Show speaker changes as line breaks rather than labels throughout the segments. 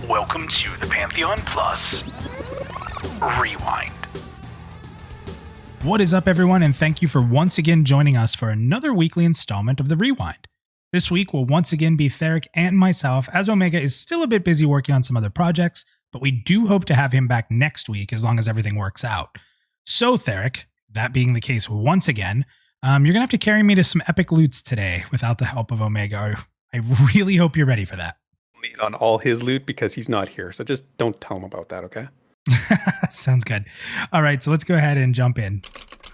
Welcome to the PantheonPlus Rewind. What is up, everyone, and thank you for once again joining us for another weekly installment of the Rewind. This week will once again be Theric and myself, as Omega is still a bit busy working on some other projects, but we do hope to have him back next week as long as everything works out. So, Theric, that being the case once again, you're going to have to carry me to some epic loots today without the help of Omega. I really hope you're ready for that.
Lead on all his loot because he's not here. So just don't tell him about that, okay?
Sounds good. All right, so let's go ahead and jump in.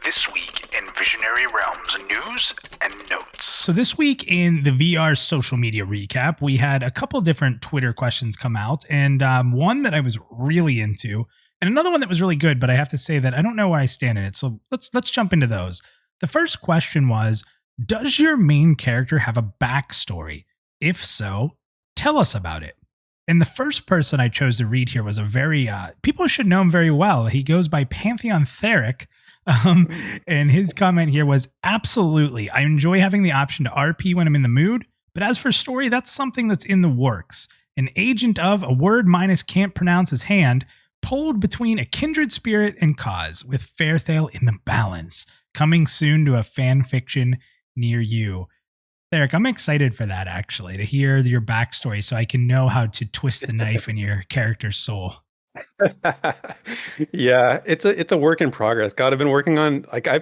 This week in Visionary Realms news and notes. So this week in the VR social media recap, we had a couple different Twitter questions come out, and one that I was really into, and another one that was really good, but I have to say that I don't know where I stand in it. So let's jump into those. The first question was, does your main character have a backstory? If so, tell us about it. And the first person I chose to read here was a very, people should know him very well. He goes by Pantheon Theric. And his comment here was, absolutely, I enjoy having the option to RP when I'm in the mood. But as for story, that's something that's in the works. An agent of a word minus can't pronounce his hand, pulled between a kindred spirit and cause, with Fairthale in the balance. Coming soon to a fan fiction near you. Theric, I'm excited for that, actually, to hear your backstory so I can know how to twist the knife in your character's soul.
Yeah, it's a work in progress. God, I've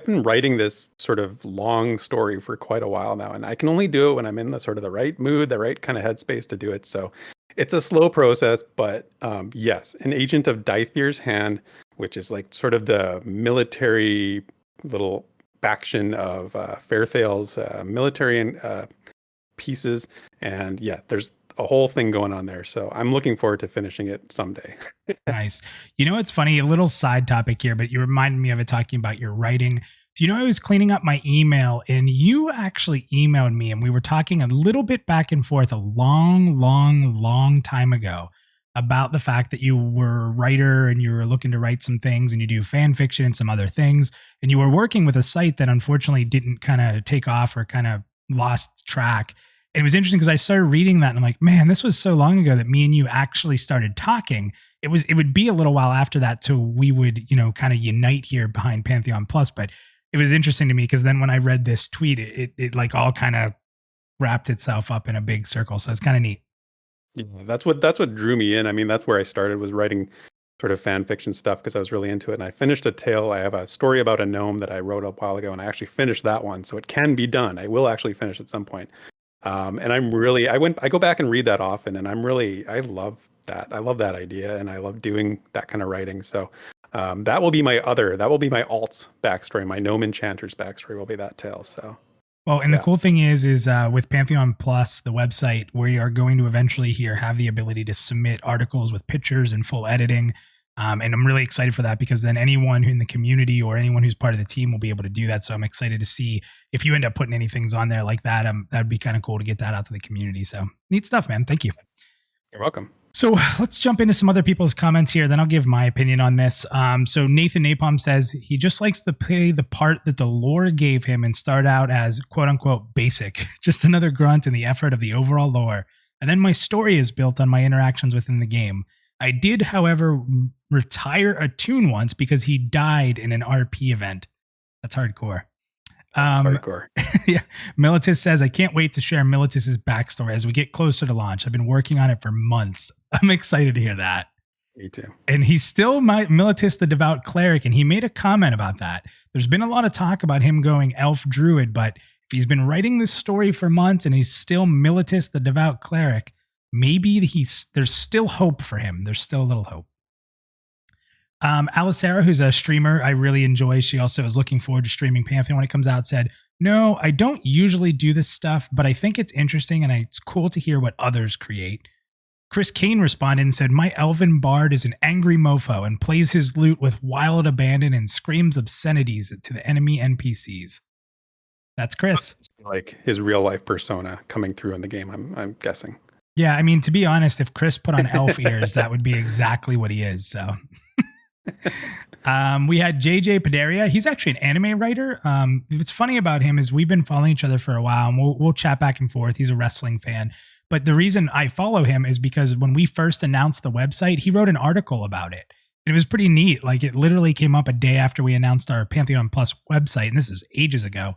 been writing this sort of long story for quite a while now, and I can only do it when I'm in the sort of the right mood, the right kind of headspace to do it. So it's a slow process, but yes, an agent of Dythir's hand, which is like sort of the military little faction of Fairthale's military and pieces, and yeah, there's a whole thing going on there. So I'm looking forward to finishing it someday.
Nice. You know, it's funny, a little side topic here, but you reminded me of it talking about your writing. Do you know, I was cleaning up my email and you actually emailed me and we were talking a little bit back and forth a long time ago about the fact that you were a writer and you were looking to write some things and you do fan fiction and some other things. And you were working with a site that unfortunately didn't kind of take off or kind of lost track. And it was interesting because I started reading that and I'm like, man, this was so long ago that me and you actually started talking. It would be a little while after that till we would, kind of unite here behind PantheonPlus. But it was interesting to me because then when I read this tweet, it like all kind of wrapped itself up in a big circle. So it's kind of neat.
Yeah, that's what drew me in. I mean, that's where I started, was writing sort of fan fiction stuff because I was really into it. And I finished a tale. I have a story about a gnome that I wrote a while ago, and I actually finished that one. So it can be done. I will actually finish at some point. And I go back and read that often, and I love that. I love that idea, and I love doing that kind of writing. So that will be my alt backstory. My gnome enchanter's backstory will be that tale. So.
Well, and the cool thing is with PantheonPlus, the website, we are going to eventually here have the ability to submit articles with pictures and full editing. And I'm really excited for that because then anyone in the community or anyone who's part of the team will be able to do that. So I'm excited to see if you end up putting any things on there like that. That'd be kind of cool to get that out to the community. So neat stuff, man. Thank you.
You're welcome.
So let's jump into some other people's comments here. Then I'll give my opinion on this. So NathanNapalm says he just likes to play the part that the lore gave him and start out as quote unquote basic, just another grunt in the effort of the overall lore. And then my story is built on my interactions within the game. I did, however, retire a toon once because he died in an RP event. That's hardcore.
Hardcore.
Yeah. Militus says, I can't wait to share Militus's backstory as we get closer to launch. I've been working on it for months. I'm excited to hear that.
Me too.
And he's still Militus the Devout Cleric, and he made a comment about that. There's been a lot of talk about him going Elf Druid, but if he's been writing this story for months and he's still Militus the Devout Cleric, maybe there's still hope for him. There's still a little hope. Alicera, who's a streamer I really enjoy, she also is looking forward to streaming Pantheon when it comes out, said, no, I don't usually do this stuff, but I think it's interesting and it's cool to hear what others create. Chris Kane responded and said, my elven bard is an angry mofo and plays his lute with wild abandon and screams obscenities to the enemy NPCs. That's Chris.
Like his real life persona coming through in the game, I'm guessing.
Yeah, I mean, to be honest, if Chris put on elf ears, that would be exactly what he is. So We had JJ Paderia. He's actually an anime writer. What's funny about him is we've been following each other for a while, and we'll chat back and forth. He's a wrestling fan. But the reason I follow him is because when we first announced the website, he wrote an article about it. And it was pretty neat. Like, it literally came up a day after we announced our PantheonPlus website, and this is ages ago.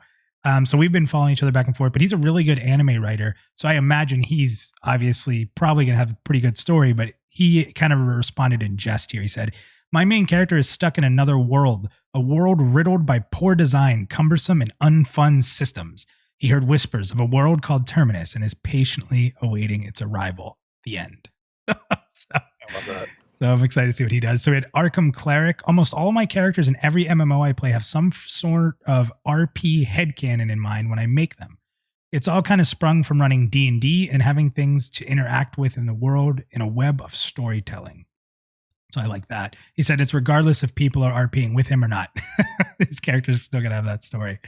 So we've been following each other back and forth, but he's a really good anime writer. So I imagine he's obviously probably going to have a pretty good story, but he kind of responded in jest here. He said, "My main character is stuck in another world, a world riddled by poor design, cumbersome and unfun systems. He heard whispers of a world called Terminus and is patiently awaiting its arrival." The end.
I love that.
So I'm excited to see what he does. So we had Arkham Cleric. Almost all my characters in every MMO I play have some sort of RP headcanon in mind when I make them. It's all kind of sprung from running D&D and having things to interact with in the world in a web of storytelling. So I like that. He said it's regardless if people are RPing with him or not. His character's still going to have that story.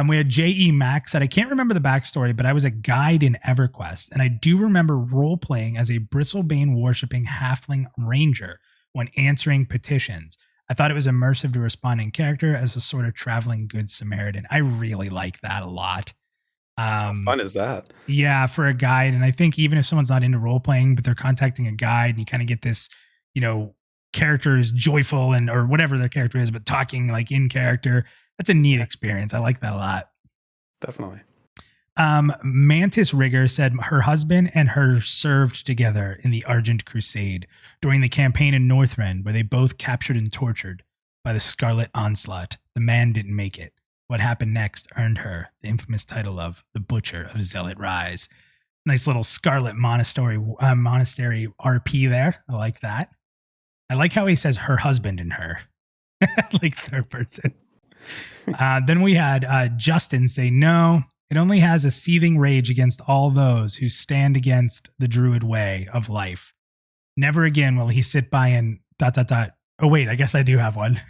We had J.E. Max said, "I can't remember the backstory, but I was a guide in EverQuest, and I do remember role-playing as a Bristlebane-worshipping halfling ranger when answering petitions. I thought it was immersive to respond in character as a sort of traveling good Samaritan." I really like that a lot.
How fun is that?
Yeah, for a guide. And I think even if someone's not into role-playing, but they're contacting a guide, and you kind of get this, character is joyful or whatever their character is, but talking like in character. That's a neat experience. I like that a lot.
Definitely.
Mantis Rigger said her husband and her served together in the Argent Crusade during the campaign in Northrend, where they both captured and tortured by the Scarlet Onslaught. The man didn't make it. What happened next earned her the infamous title of the Butcher of Zealot Rise. Nice little Scarlet Monastery RP there. I like that. I like how he says her husband and her, like third person. Then we had Justin say, "No, it only has a seething rage against all those who stand against the druid way of life. Never again will he sit by and ... Oh, wait, I guess I do have one."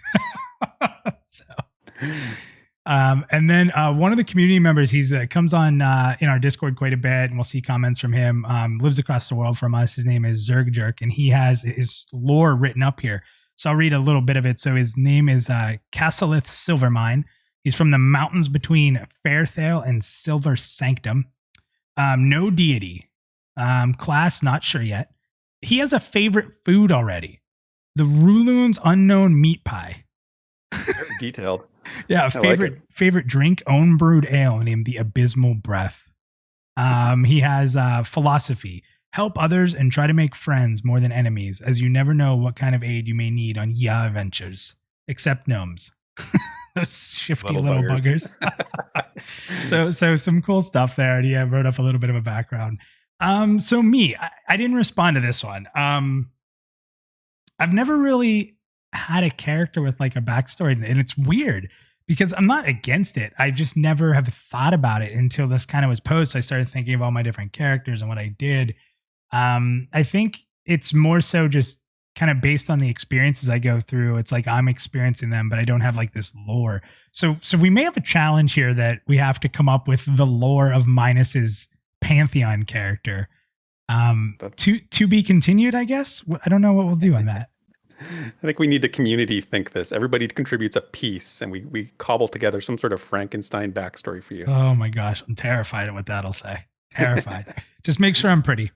And then one of the community members, he's comes on in our Discord quite a bit, and we'll see comments from him. Lives across the world from us. His name is Zergjerk, and he has his lore written up here. So I'll read a little bit of it. So his name is Cassilith Silvermine. He's from the mountains between Fairthale and Silver Sanctum. No deity. Class, not sure yet. He has a favorite food already. The Ruluun's unknown meat pie.
Very detailed.
Yeah, favorite drink, own brewed ale named the Abysmal Breath. He has philosophy. Help others and try to make friends more than enemies, as you never know what kind of aid you may need on ya adventures. Except gnomes. Those shifty little buggers. So some cool stuff there. And yeah, wrote up a little bit of a background. So me, I didn't respond to this one. I've never really had a character with like a backstory, and it's weird because I'm not against it. I just never have thought about it until this kind of was posted. So I started thinking of all my different characters and what I did. I think it's more so just kind of based on the experiences I go through. It's like I'm experiencing them, but I don't have like this lore. So we may have a challenge here that we have to come up with the lore of Minus's Pantheon character. To be continued, I guess. I don't know what we'll do on that.
I think we need to community think this. Everybody contributes a piece, and we cobble together some sort of Frankenstein backstory for you.
Oh my gosh, I'm terrified of what that'll say. Terrified. Just make sure I'm pretty.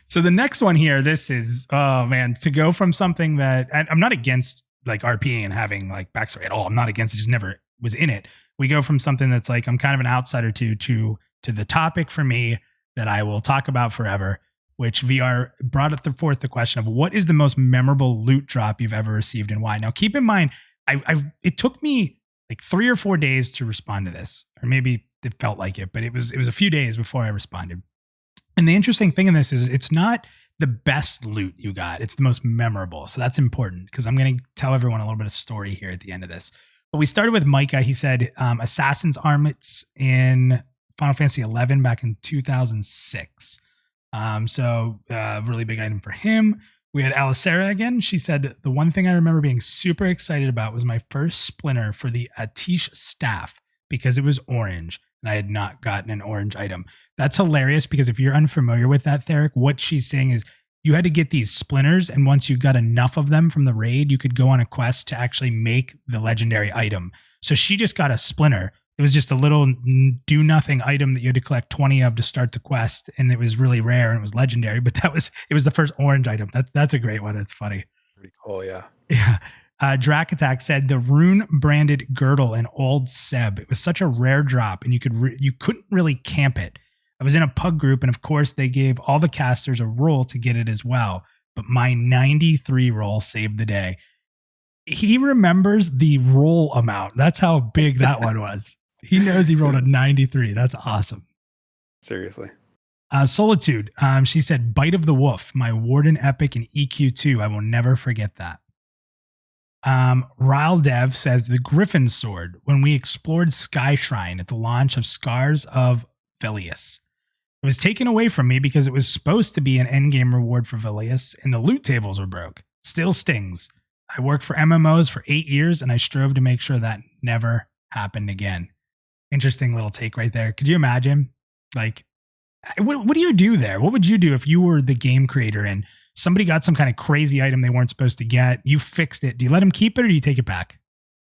So the next one here, this is, oh man, to go from something that I'm not against like RPing and having like backstory at all. I'm not against it, just never was in it. We go from something that's like, I'm kind of an outsider to the topic for me that I will talk about forever, which VR brought forth the question of what is the most memorable loot drop you've ever received and why? Now, keep in mind, it took me like 3 or 4 days to respond to this, or maybe it felt like it, but it was a few days before I responded. And the interesting thing in this is it's not the best loot you got. It's the most memorable. So that's important because I'm going to tell everyone a little bit of story here at the end of this. But we started with Micah. He said Assassin's Armets in Final Fantasy XI back in 2006. So really big item for him. We had Alicera again. She said, the one thing I remember being super excited about was my first splinter for the Atish staff because it was orange and I had not gotten an orange item. That's hilarious because if you're unfamiliar with that, Theric, what she's saying is you had to get these splinters, and once you got enough of them from the raid, you could go on a quest to actually make the legendary item. So she just got a splinter. It was just a little do-nothing item that you had to collect 20 of to start the quest, and it was really rare and it was legendary, but it was the first orange item. That's a great one. It's funny.
Pretty cool, yeah.
Yeah. Drac Attack said the rune-branded girdle in Old Seb. It was such a rare drop, and you couldn't really camp it. I was in a pug group, and of course, they gave all the casters a roll to get it as well, but my 93 roll saved the day. He remembers the roll amount. That's how big that one was. He knows he rolled a 93. That's awesome.
Seriously.
Solitude. She said, Bite of the Wolf, my Warden Epic in EQ2. I will never forget that. Ryle Dev says, the Griffin Sword, when we explored Sky Shrine at the launch of Scars of Vilius. It was taken away from me because it was supposed to be an endgame reward for Vilius, and the loot tables were broke. Still stings. I worked for MMOs for 8 years, and I strove to make sure that never happened again. Interesting little take right there. Could you imagine? Like, what do you do there? What would you do if you were the game creator and somebody got some kind of crazy item they weren't supposed to get? You fixed it. Do you let them keep it or do you take it back?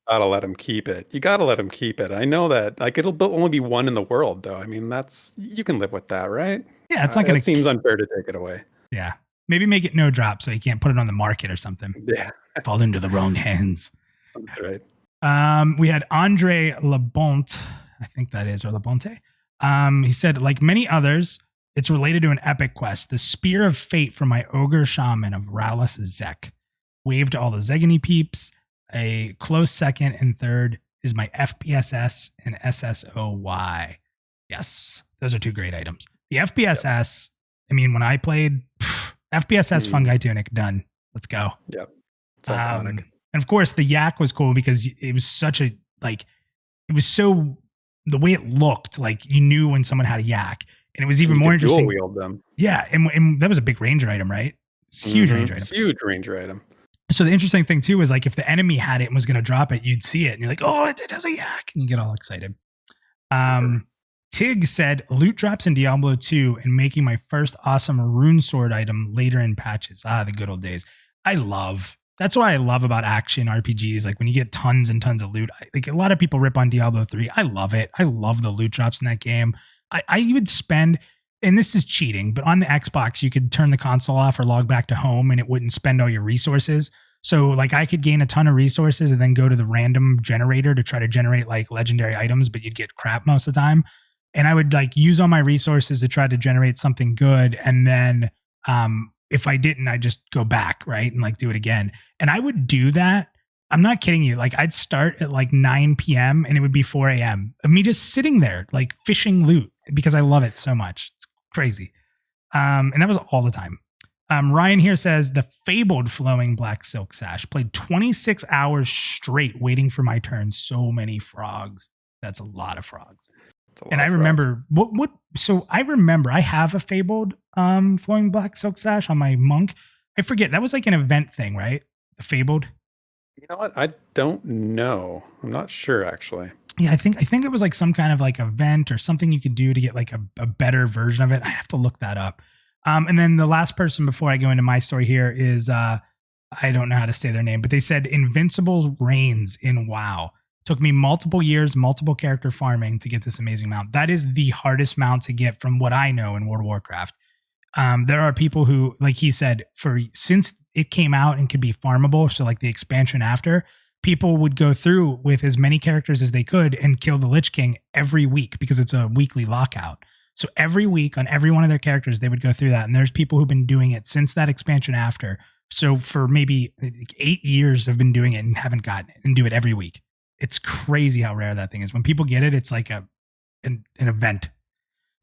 Gotta let them keep it. You gotta let them keep it. I know that. Like, it'll only be one in the world, though. I mean, you can live with that, right?
Yeah, it's not gonna.
It seems unfair to take it away.
Yeah, maybe make it no drop so you can't put it on the market or something.
Yeah,
fall into the wrong hands.
That's right.
We had Andre Labonte, I think that is, or Labonte. He said, like many others, it's related to an epic quest, the Spear of Fate from my Ogre Shaman of Rallis Zek. Wave to all the Zegany peeps. A close second and third is my FPSS and SSOY. Yes, those are two great items. The FPSS, I mean, when I played, FPSS Fungi Tunic, done. Let's go.
Yep. It's iconic.
And of course, the yak was cool because it was such a, like, it was so, the way it looked, like you knew when someone had a yak. And it was even more interesting.
Dual wield them.
Yeah. And that was a big ranger item, right? It's a huge ranger item.
Huge ranger item.
So the interesting thing too is like if the enemy had it and was going to drop it, you'd see it and you're like, oh, it has a yak. And you get all excited. Tig said loot drops in Diablo 2 and making my first awesome rune sword item later in patches. The good old days. That's what I love about action RPGs. Like when you get tons and tons of loot, like a lot of people rip on Diablo 3. I love it. I love the loot drops in that game. I would spend, and this is cheating, but on the Xbox, you could turn the console off or log back to home and it wouldn't spend all your resources. So like I could gain a ton of resources and then go to the random generator to try to generate like legendary items, but you'd get crap most of the time. And I would like use all my resources to try to generate something good. And then if I didn't, I'd just go back, right? And like do it again. And I would do that. I'm not kidding you. Like I'd start at like 9 p.m. and it would be 4 a.m. of me just sitting there, like fishing loot because I love it so much. It's crazy. And that was all the time. Ryan here says the fabled flowing black silk sash. Played 26 hours straight waiting for my turn. So many frogs. That's a lot of frogs. And I remember so I remember I have a fabled flowing black silk sash on my monk. I forget. That was like an event thing, right? The fabled.
You know what? I don't know. I'm not sure actually.
Yeah, I think it was like some kind of like event or something you could do to get like a better version of it. I have to look that up. And then the last person before I go into my story here is I don't know how to say their name, but they said Invincible's Reigns in WoW. Took me multiple years, multiple character farming to get this amazing mount. That is the hardest mount to get from what I know in World of Warcraft. There are people who, like he said, since it came out and could be farmable, so like the expansion after, people would go through with as many characters as they could and kill the Lich King every week because it's a weekly lockout. So every week on every one of their characters, they would go through that. And there's people who've been doing it since that expansion after. So for maybe 8 years, they've been doing it and haven't gotten it and do it every week. It's crazy how rare that thing is. When people get it, it's like an event.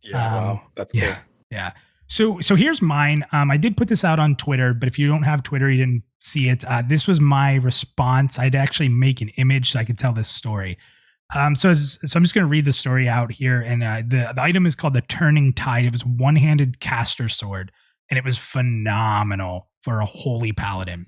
Yeah, wow. That's cool.
Yeah. So here's mine. I did put this out on Twitter, but if you don't have Twitter, you didn't see it. This was my response. I had to actually make an image so I could tell this story. So I'm just going to read the story out here. And the item is called the Turning Tide. It was a one-handed caster sword, and it was phenomenal for a holy paladin.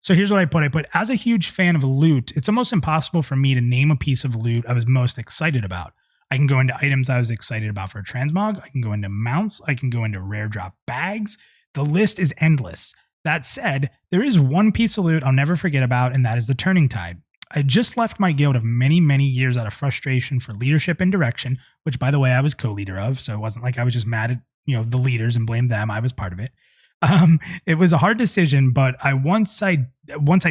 So here's what I put. I put, as a huge fan of loot, it's almost impossible for me to name a piece of loot I was most excited about. I can go into items I was excited about for a transmog. I can go into mounts. I can go into rare drop bags. The list is endless. That said, there is one piece of loot I'll never forget about, and that is the Turning Tide. I just left my guild of many, many years out of frustration for leadership and direction, which, by the way, I was co-leader of, so it wasn't like I was just mad at the leaders and blamed them. I was part of it. It was a hard decision, but once I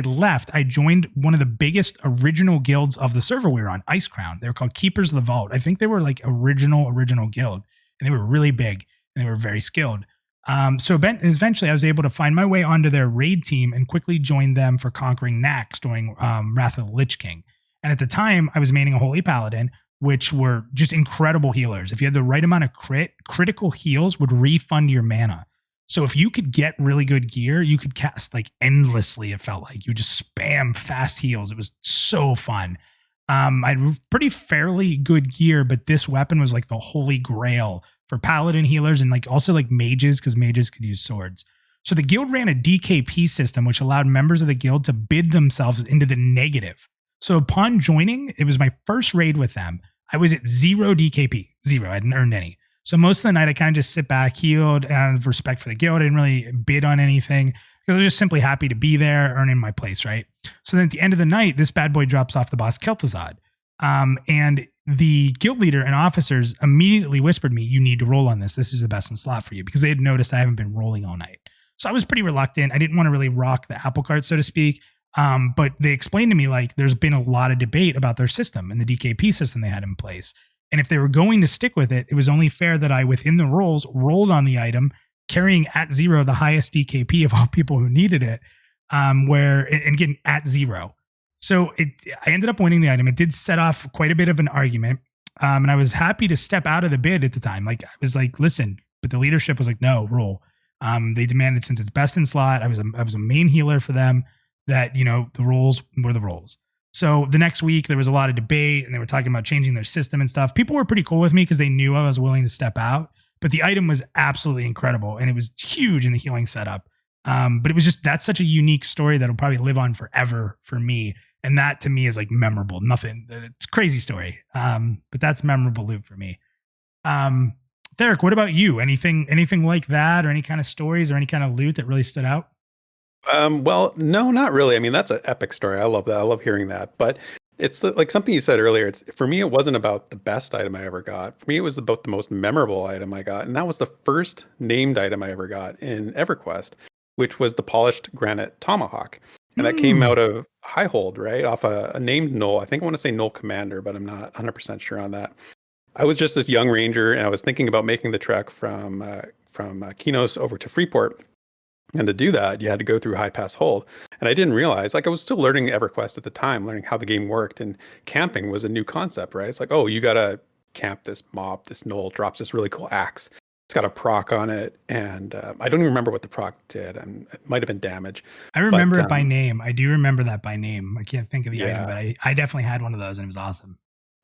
left, I joined one of the biggest original guilds of the server we were on, Ice Crown. They were called Keepers of the Vault. I think they were like original guild, and they were really big and they were very skilled. So eventually I was able to find my way onto their raid team and quickly joined them for conquering Nax during Wrath of the Lich King. And at the time, I was maining a Holy Paladin, which were just incredible healers. If you had the right amount of critical heals would refund your mana. So if you could get really good gear, you could cast like endlessly, it felt like. You just spam fast heals. It was so fun. I had pretty fairly good gear, but this weapon was like the holy grail for paladin healers and like also like mages, because mages could use swords. So the guild ran a DKP system, which allowed members of the guild to bid themselves into the negative. So upon joining, it was my first raid with them. I was at 0 DKP, 0. I hadn't earned any. So most of the night, I kind of just sit back, healed, and out of respect for the guild, I didn't really bid on anything because I was just simply happy to be there, earning my place, right? So then at the end of the night, this bad boy drops off the boss Kel'Thuzad. And the guild leader and officers immediately whispered me, you need to roll on this. This is the best in slot for you, because they had noticed I haven't been rolling all night. So I was pretty reluctant. I didn't want to really rock the apple cart, so to speak. But they explained to me, like, there's been a lot of debate about their system and the DKP system they had in place. And if they were going to stick with it, it was only fair that I, within the rolls, rolled on the item, carrying at 0 the highest DKP of all people who needed it, and getting at 0. So I ended up winning the item. It did set off quite a bit of an argument. And I was happy to step out of the bid at the time. Like, I was like, listen, but the leadership was like, no, roll. They demanded, since it's best in slot, I was a main healer for them, that, the rolls were the rolls. So the next week there was a lot of debate and they were talking about changing their system and stuff. People were pretty cool with me because they knew I was willing to step out, but the item was absolutely incredible and it was huge in the healing setup. But it was just, that's such a unique story that'll probably live on forever for me. And that to me is like memorable. Nothing, it's a crazy story. But that's memorable loot for me. Derek, what about you? Anything like that, or any kind of stories or any kind of loot that really stood out?
Well, no, not really. I mean, that's an epic story. I love that. I love hearing that. But it's like something you said earlier. For me, it wasn't about the best item I ever got. For me, it was about the most memorable item I got. And that was the first named item I ever got in EverQuest, which was the polished granite tomahawk. And that came out of Highhold, right? Off a named Knoll. I think I want to say Knoll Commander, but I'm not 100% sure on that. I was just this young ranger and I was thinking about making the trek from Kinos over to Freeport. And to do that, you had to go through High Pass Hold. And I didn't realize, like, I was still learning EverQuest at the time, learning how the game worked. And camping was a new concept, right? It's like, oh, you got to camp this mob. This Knoll drops this really cool axe. It's got a proc on it. And I don't even remember what the proc did. And it might have been damage.
I remember it by name. I do remember that by name. I can't think of the item, but I definitely had one of those and it was awesome.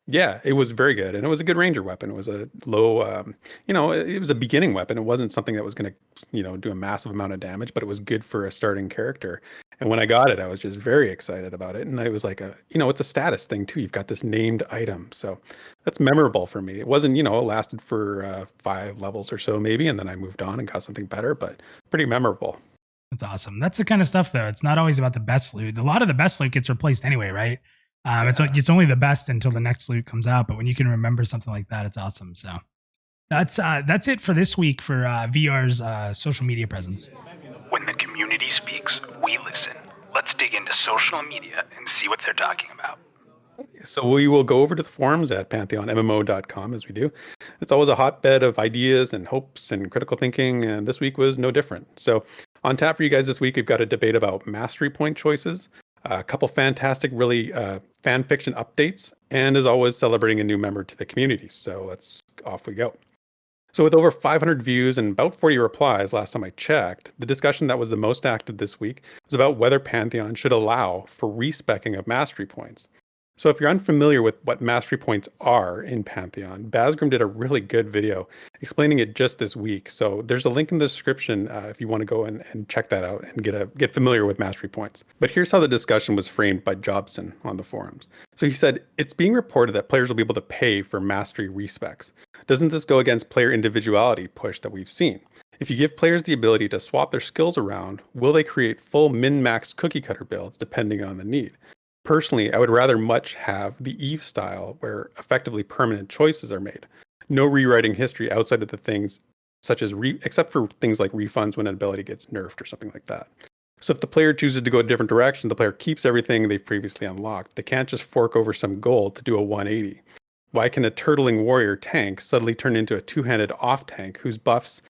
Yeah, it was very good. And it was a good ranger weapon. It was a low, it was a beginning weapon. It wasn't something that was going to, do a massive amount of damage, but it was good for a starting character. And when I got it, I was just very excited about it. And it was like it's a status thing too. You've got this named item. So that's memorable for me. It wasn't, it lasted for 5 levels or so maybe. And then I moved on and got something better, but pretty memorable.
That's awesome. That's the kind of stuff though. It's not always about the best loot. A lot of the best loot gets replaced anyway, right? It's only the best until the next loot comes out, but when you can remember something like that, it's awesome. So that's it for this week for VR's social media presence.
When the community speaks, we listen. Let's dig into social media and see what they're talking about.
So we will go over to the forums at PantheonMMO.com as we do. It's always a hotbed of ideas and hopes and critical thinking, and this week was no different. So on tap for you guys this week, we've got a debate about mastery point choices, a couple fantastic, really fan fiction updates, and as always, celebrating a new member to the community. So off we go. So with over 500 views and about 40 replies last time I checked, the discussion that was the most active this week was about whether Pantheon should allow for respeccing of mastery points. So if you're unfamiliar with what mastery points are in Pantheon, Bazgrim did a really good video explaining it just this week. So there's a link in the description if you want to go and check that out and get familiar with mastery points. But here's how the discussion was framed by Jobson on the forums. So he said, it's being reported that players will be able to pay for mastery respecs. Doesn't this go against player individuality push that we've seen? If you give players the ability to swap their skills around, will they create full min-max cookie cutter builds depending on the need? Personally, I would rather much have the Eve style where effectively permanent choices are made. No rewriting history outside of the things such as except for things like refunds when an ability gets nerfed or something like that. So if the player chooses to go a different direction, the player keeps everything they've previously unlocked. They can't just fork over some gold to do a 180. Why can a turtling warrior tank suddenly turn into a two-handed off tank who buffs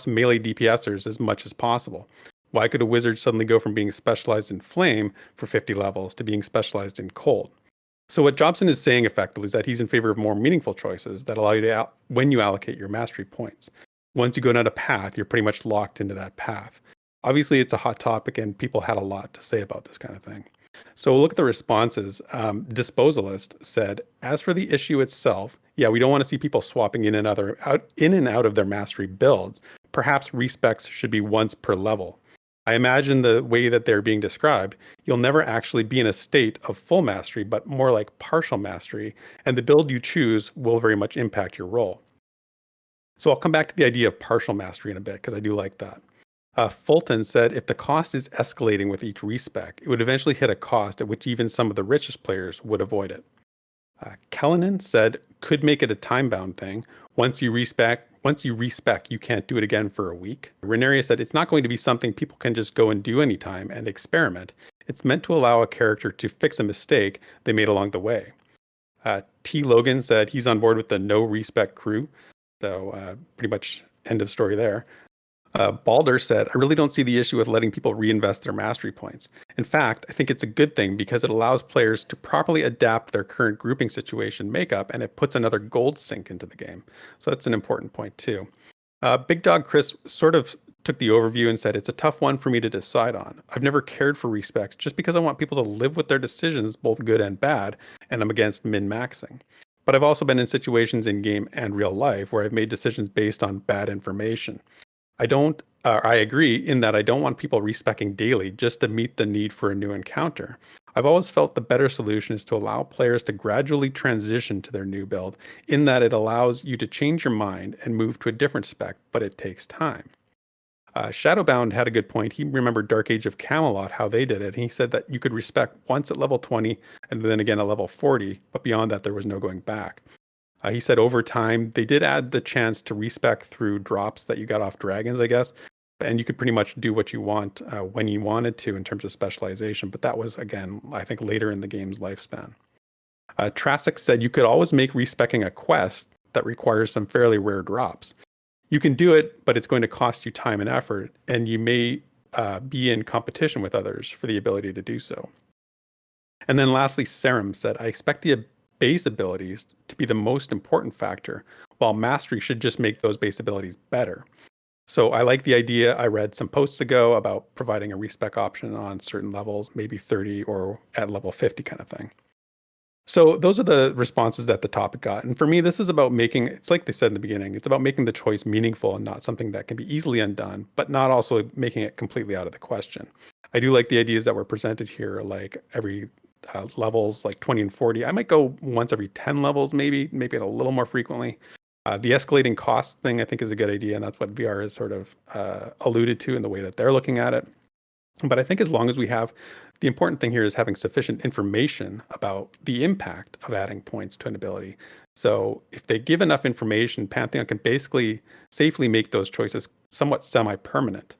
melee DPSers as much as possible? Why could a wizard suddenly go from being specialized in flame for 50 levels to being specialized in cold? So what Jobson is saying effectively is that he's in favor of more meaningful choices that allow you to when you allocate your mastery points. Once you go down a path, you're pretty much locked into that path. Obviously, it's a hot topic and people had a lot to say about this kind of thing. So we'll look at the responses. Disposalist said, as for the issue itself, yeah, we don't want to see people swapping in and out of their mastery builds. Perhaps respecs should be once per level. I imagine the way that they're being described, you'll never actually be in a state of full mastery, but more like partial mastery, and the build you choose will very much impact your role. So I'll come back to the idea of partial mastery in a bit, because I do like that. Fulton said, if the cost is escalating with each respec, it would eventually hit a cost at which even some of the richest players would avoid it. Kellenen said, could make it a time-bound thing. Once you respec, you can't do it again for a week. Renaria said, it's not going to be something people can just go and do anytime and experiment. It's meant to allow a character to fix a mistake they made along the way. T. Logan said he's on board with the no respec crew. So pretty much end of story there. Balder said, I really don't see the issue with letting people reinvest their mastery points. In fact, I think it's a good thing because it allows players to properly adapt their current grouping situation makeup, and it puts another gold sink into the game. So that's an important point too. Big Dog Chris sort of took the overview and said, it's a tough one for me to decide on. I've never cared for respecs just because I want people to live with their decisions, both good and bad, and I'm against min-maxing. But I've also been in situations in game and real life where I've made decisions based on bad information. I agree in that I don't want people respeccing daily just to meet the need for a new encounter. I've always felt the better solution is to allow players to gradually transition to their new build, in that it allows you to change your mind and move to a different spec, but it takes time. Shadowbound had a good point. He remembered Dark Age of Camelot, how they did it. And he said that you could respec once at level 20 and then again at level 40, but beyond that, there was no going back. He said over time, they did add the chance to respec through drops that you got off dragons, I guess. And you could pretty much do what you want when you wanted to in terms of specialization. But that was, again, I think later in the game's lifespan. Trassic said you could always make respecing a quest that requires some fairly rare drops. You can do it, but it's going to cost you time and effort. And you may be in competition with others for the ability to do so. And then lastly, Serum said, I expect the base abilities to be the most important factor, while mastery should just make those base abilities better. So I like the idea. I read some posts ago about providing a respec option on certain levels, maybe 30 or at level 50 kind of thing. So those are the responses that the topic got. And for me, this is about it's like they said in the beginning, it's about making the choice meaningful and not something that can be easily undone, but not also making it completely out of the question. I do like the ideas that were presented here, like every levels like 20 and 40. I might go once every 10 levels, maybe a little more frequently. The escalating cost thing, I think, is a good idea, and that's what VR has sort of alluded to in the way that they're looking at it. But I think as long as we have, the important thing here is having sufficient information about the impact of adding points to an ability. So if they give enough information, Pantheon can basically safely make those choices somewhat semi-permanent.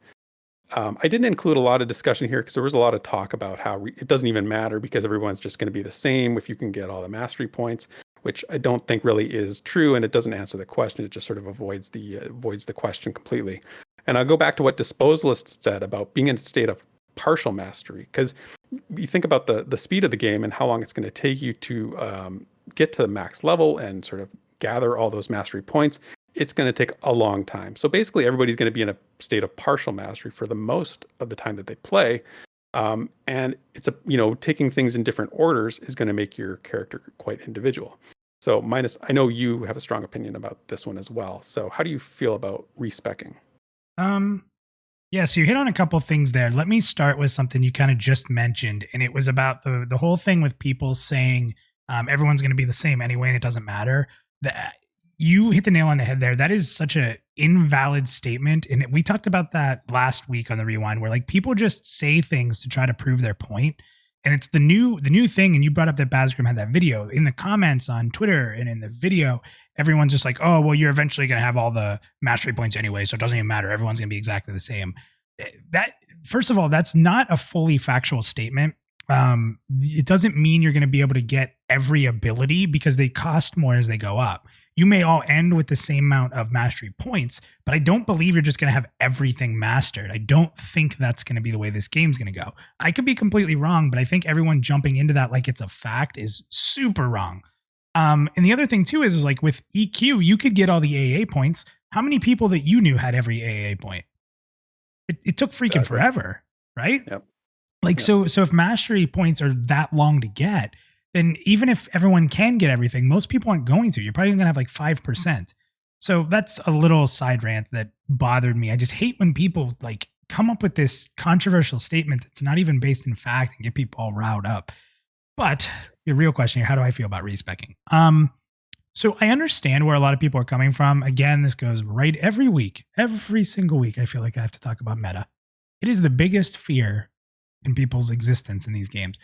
I didn't include a lot of discussion here because there was a lot of talk about how it doesn't even matter because everyone's just going to be the same if you can get all the mastery points, which I don't think really is true, and it doesn't answer the question. It just sort of avoids the question completely. And I'll go back to what Disposalist said about being in a state of partial mastery, because you think about the speed of the game and how long it's going to take you to get to the max level and sort of gather all those mastery points. It's going to take a long time. So basically, everybody's going to be in a state of partial mastery for the most of the time that they play. And it's taking things in different orders is going to make your character quite individual. So I know you have a strong opinion about this one as well. So how do you feel about respeccing?
Yeah, so you hit on a couple things there. Let me start with something you kind of just mentioned, and it was about the whole thing with people saying everyone's going to be the same anyway, and it doesn't matter. You hit the nail on the head there. That is such a invalid statement. And we talked about that last week on the Rewind, where like people just say things to try to prove their point. And it's the new thing. And you brought up that Bazgrim had that video in the comments on Twitter, and in the video, everyone's just like, oh, well, you're eventually going to have all the mastery points anyway, so it doesn't even matter. Everyone's going to be exactly the same. That, first of all, that's not a fully factual statement. It doesn't mean you're going to be able to get every ability, because they cost more as they go up. You may all end with the same amount of mastery points, but I don't believe you're just going to have everything mastered. I don't think that's going to be the way this game's going to go. I could be completely wrong, but I think everyone jumping into that like it's a fact is super wrong. And the other thing too is like with EQ, you could get all the AA points. How many people that you knew had every AA point? It took freaking forever, right?
Yep.
Like,
yep.
So if mastery points are that long to get, then even if everyone can get everything, most people aren't going to. You're probably going to have like 5%. So that's a little side rant that bothered me. I just hate when people like come up with this controversial statement that's not even based in fact and get people all riled up. But your real question here, how do I feel about respeccing? So I understand where a lot of people are coming from. Again, this goes right every week. Every single week, I feel like I have to talk about meta. It is the biggest fear in people's existence in these games.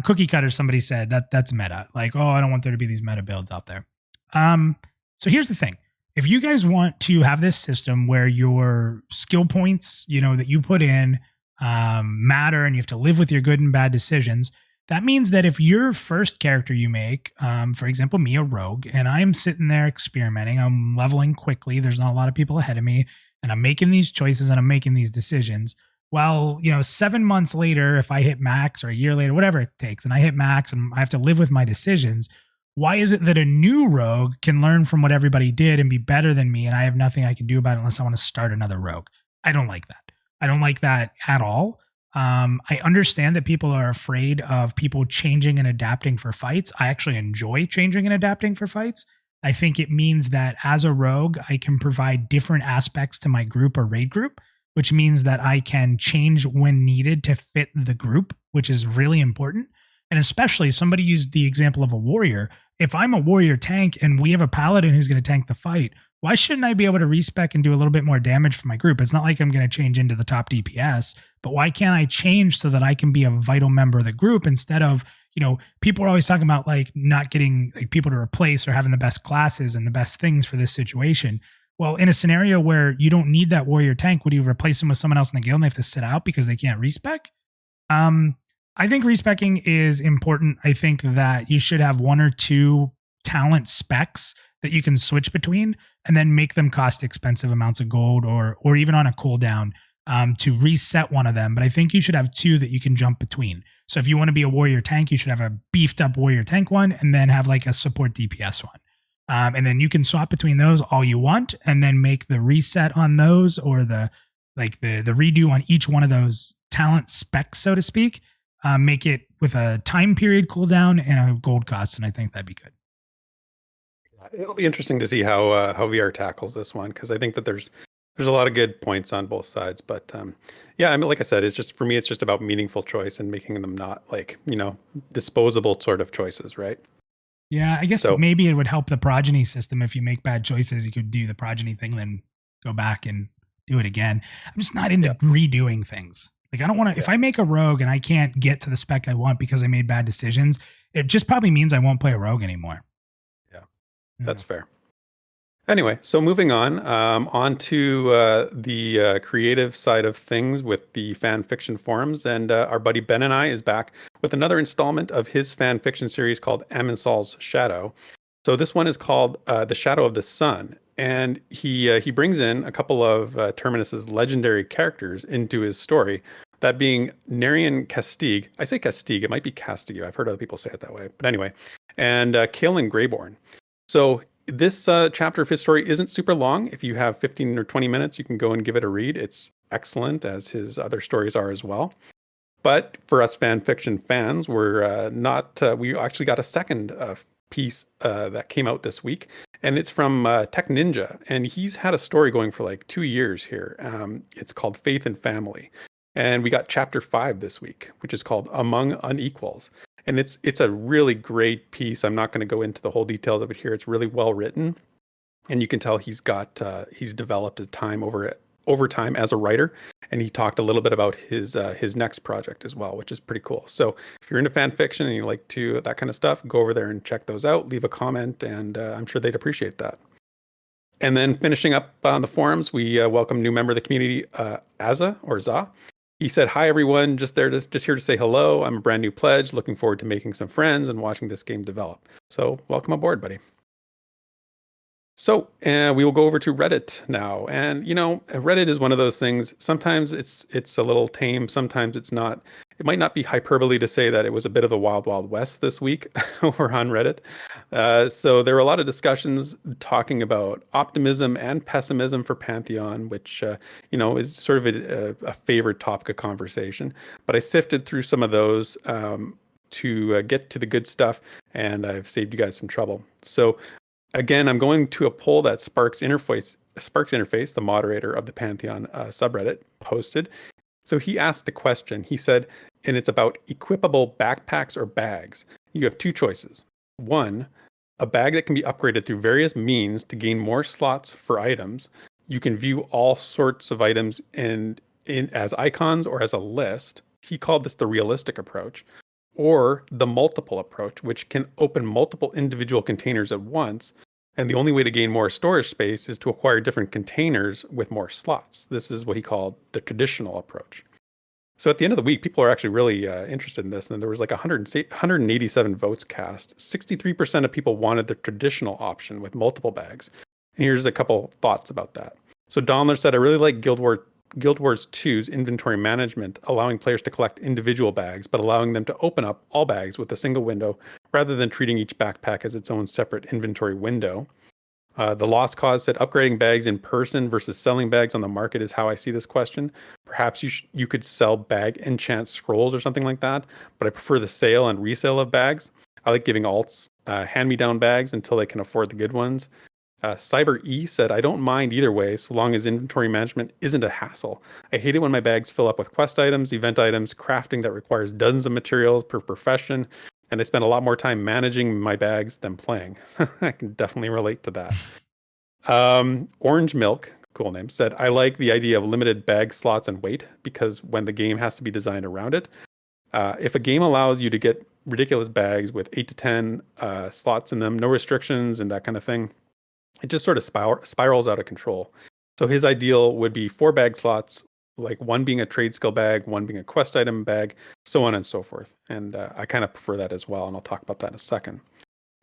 Cookie Cutter, somebody said that's meta. Like, oh, I don't want there to be these meta builds out there. So here's the thing. If you guys want to have this system where your skill points, that you put in matter, and you have to live with your good and bad decisions, that means that if your first character you make, for example, me, a rogue, and I'm sitting there experimenting, I'm leveling quickly, there's not a lot of people ahead of me, and I'm making these choices and I'm making these decisions. Well, 7 months later, if I hit max, or a year later, whatever it takes, and I hit max and I have to live with my decisions, why is it that a new rogue can learn from what everybody did and be better than me, and I have nothing I can do about it unless I want to start another rogue? I don't like that. I don't like that at all. I understand that people are afraid of people changing and adapting for fights. I actually enjoy changing and adapting for fights. I think it means that as a rogue, I can provide different aspects to my group or raid group, which means that I can change when needed to fit the group, which is really important. And especially, somebody used the example of a warrior. If I'm a warrior tank and we have a paladin who's going to tank the fight, why shouldn't I be able to respec and do a little bit more damage for my group? It's not like I'm going to change into the top DPS, but why can't I change so that I can be a vital member of the group instead of, people are always talking about like not getting like people to replace or having the best classes and the best things for this situation. Well, in a scenario where you don't need that warrior tank, would you replace them with someone else in the guild and they have to sit out because they can't respec? I think respeccing is important. I think that you should have one or two talent specs that you can switch between, and then make them cost expensive amounts of gold or even on a cooldown to reset one of them. But I think you should have two that you can jump between. So if you want to be a warrior tank, you should have a beefed up warrior tank one, and then have like a support DPS one. And then you can swap between those all you want, and then make the reset on those, or the redo on each one of those talent specs, so to speak. Make it with a time period cooldown and a gold cost, and I think that'd be good.
It'll be interesting to see how VR tackles this one, because I think that there's a lot of good points on both sides. But yeah, I mean, like I said, it's just, for me, it's just about meaningful choice and making them not like disposable sort of choices, right?
Yeah, I guess maybe it would help the progeny system. If you make bad choices, you could do the progeny thing, then go back and do it again. I'm just not into redoing things. Like, I don't want to, if I make a rogue and I can't get to the spec I want because I made bad decisions, it just probably means I won't play a rogue anymore.
Yeah, that's fair. Anyway, so moving on to the creative side of things with the fan fiction forums, and our buddy Ben and I is back with another installment of his fan fiction series called Amensal's Shadow. So this one is called The Shadow of the Sun, and he brings in a couple of Terminus's legendary characters into his story, that being Narian Castigue. I say Castigue, it might be Castigue. I've heard other people say it that way. But anyway, and Kaelin Greyborn. So this chapter of his story isn't super long. If you have 15 or 20 minutes, you can go and give it a read. It's excellent, as his other stories are as well. But for us fan fiction fans, we're we actually got a second piece that came out this week, and it's from Tech Ninja, and he's had a story going for like 2 years here. It's called Faith and Family, and we got chapter 5 this week, which is called Among Unequals. And it's a really great piece. I'm not going to go into the whole details of it here. It's really well written. and you can tell he's developed a time over time as a writer, and he talked a little bit about his next project as well, which is pretty cool. So if you're into fan fiction and you like that kind of stuff, go over there and check those out, leave a comment, and I'm sure they'd appreciate that. And then finishing up on the forums, we welcome a new member of the community, Za. He said, "Hi everyone, just here to say hello. I'm a brand new pledge, looking forward to making some friends and watching this game develop." So welcome aboard, buddy. So we will go over to Reddit now. And, Reddit is one of those things. Sometimes it's a little tame. Sometimes it's not. It might not be hyperbole to say that it was a bit of a wild, wild west this week over on Reddit. So there were a lot of discussions talking about optimism and pessimism for Pantheon, which, is sort of a favorite topic of conversation. But I sifted through some of those to get to the good stuff, and I've saved you guys some trouble. So again, I'm going to a poll that Sparks Interface, the moderator of the Pantheon subreddit, posted. So he asked a question. He said, and it's about equipable backpacks or bags. You have two choices. One, a bag that can be upgraded through various means to gain more slots for items. You can view all sorts of items in as icons or as a list. He called this the realistic approach. Or the multiple approach, which can open multiple individual containers at once. And the only way to gain more storage space is to acquire different containers with more slots. This is what he called the traditional approach. So at the end of the week, people are actually really interested in this. And there was like 187 votes cast. 63% of people wanted the traditional option with multiple bags. And here's a couple thoughts about that. So Donler said, "I really like Guild Wars 2's inventory management, allowing players to collect individual bags, but allowing them to open up all bags with a single window rather than treating each backpack as its own separate inventory window." The Lost Cause said, "Upgrading bags in person versus selling bags on the market is how I see this question. Perhaps you could sell bag enchant scrolls or something like that, but I prefer the sale and resale of bags. I like giving alts hand-me-down bags until they can afford the good ones." Cyber E said, "I don't mind either way, so long as inventory management isn't a hassle. I hate it when my bags fill up with quest items, event items, crafting that requires dozens of materials per profession, and I spend a lot more time managing my bags than playing." I can definitely relate to that. Orange Milk, cool name, said, "I like the idea of limited bag slots and weight because when the game has to be designed around it. If a game allows you to get ridiculous bags with 8 to 10 slots in them, no restrictions and that kind of thing, it just sort of spirals out of control. So his ideal would be 4 bag slots, like one being a trade skill bag, one being a quest item bag, so on and so forth. And I kind of prefer that as well, and I'll talk about that in a second.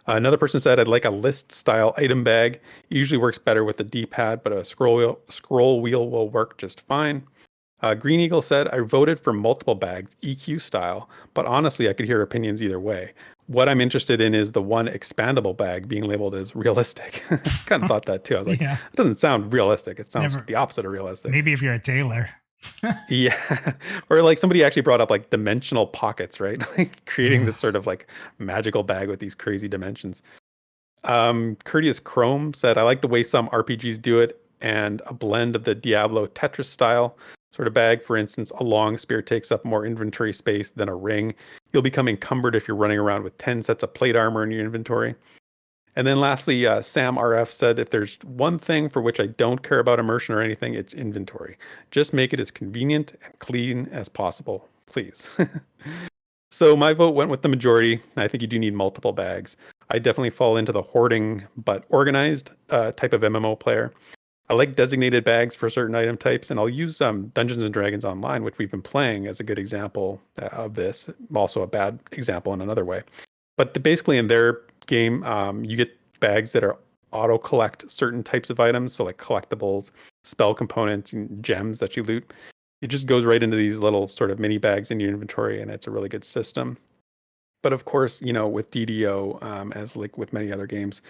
Another person said, "I'd like a list style item bag. It usually works better with the D-pad, but a scroll wheel will work just fine." Green Eagle said, "I voted for multiple bags, EQ style, but honestly, I could hear opinions either way. What I'm interested in is the one expandable bag being labeled as realistic." Kind of thought that too. I was like,
Yeah.
it doesn't sound realistic. It sounds the opposite of realistic.
Maybe if you're a tailor.
Yeah. Or like somebody actually brought up like dimensional pockets, right? Like creating this sort of like magical bag with these crazy dimensions. Courteous Chrome said, "I like the way some RPGs do it and a blend of the Diablo Tetris style sort of bag. For instance, a long spear takes up more inventory space than a ring. You'll become encumbered if you're running around with 10 sets of plate armor in your inventory." And then lastly, Sam RF said, "If there's one thing for which I don't care about immersion or anything, it's inventory. Just make it as convenient and clean as possible, please." So my vote went with the majority. I think you do need multiple bags. I definitely fall into the hoarding but organized type of MMO player. I like designated bags for certain item types, and I'll use Dungeons and Dragons Online, which we've been playing, as a good example of this. Also a bad example in another way. But basically in their game, you get bags that are auto collect certain types of items, so like collectibles, spell components, and gems that you loot. It just goes right into these little sort of mini bags in your inventory, and it's a really good system. But of course, with DDO, as like with many other games,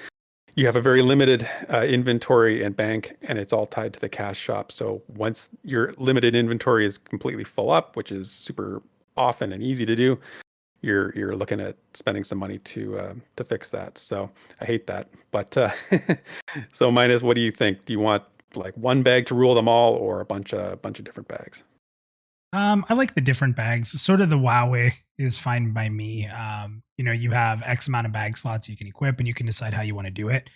you have a very limited inventory and bank, and it's all tied to the cash shop. So once your limited inventory is completely full up, which is super often and easy to do, you're looking at spending some money to fix that. So I hate that. But so Minus, what do you think? Do you want like one bag to rule them all, or a bunch of different bags?
I like the different bags. Sort of the WoW way is fine by me. You have X amount of bag slots you can equip, and you can decide how you want to do it.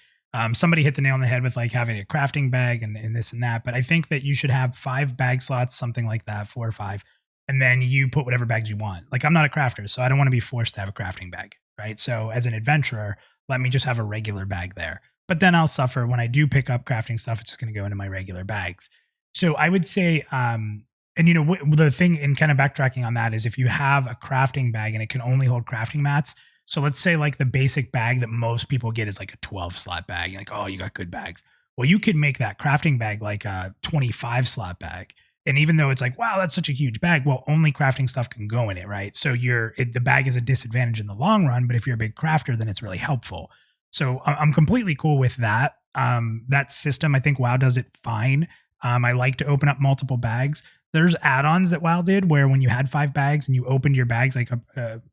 Somebody hit the nail on the head with like having a crafting bag and this and that. But I think that you should have 5 bag slots, something like that, 4 or 5. And then you put whatever bags you want. Like I'm not a crafter, so I don't want to be forced to have a crafting bag, right? So as an adventurer, let me just have a regular bag there. But then I'll suffer when I do pick up crafting stuff. It's just going to go into my regular bags. So I would say, and you know, the thing in kind of backtracking on that is if you have a crafting bag and it can only hold crafting mats. So let's say like the basic bag that most people get is like a 12 slot bag. You're like, oh, you got good bags. Well, you could make that crafting bag like a 25 slot bag. And even though it's like, wow, that's such a huge bag, well, only crafting stuff can go in it, right? So the bag is a disadvantage in the long run, but if you're a big crafter, then it's really helpful. So I'm completely cool with that. That system, I think WoW does it fine. I like to open up multiple bags. There's add-ons that WoW did where when you had 5 bags and you opened your bags, like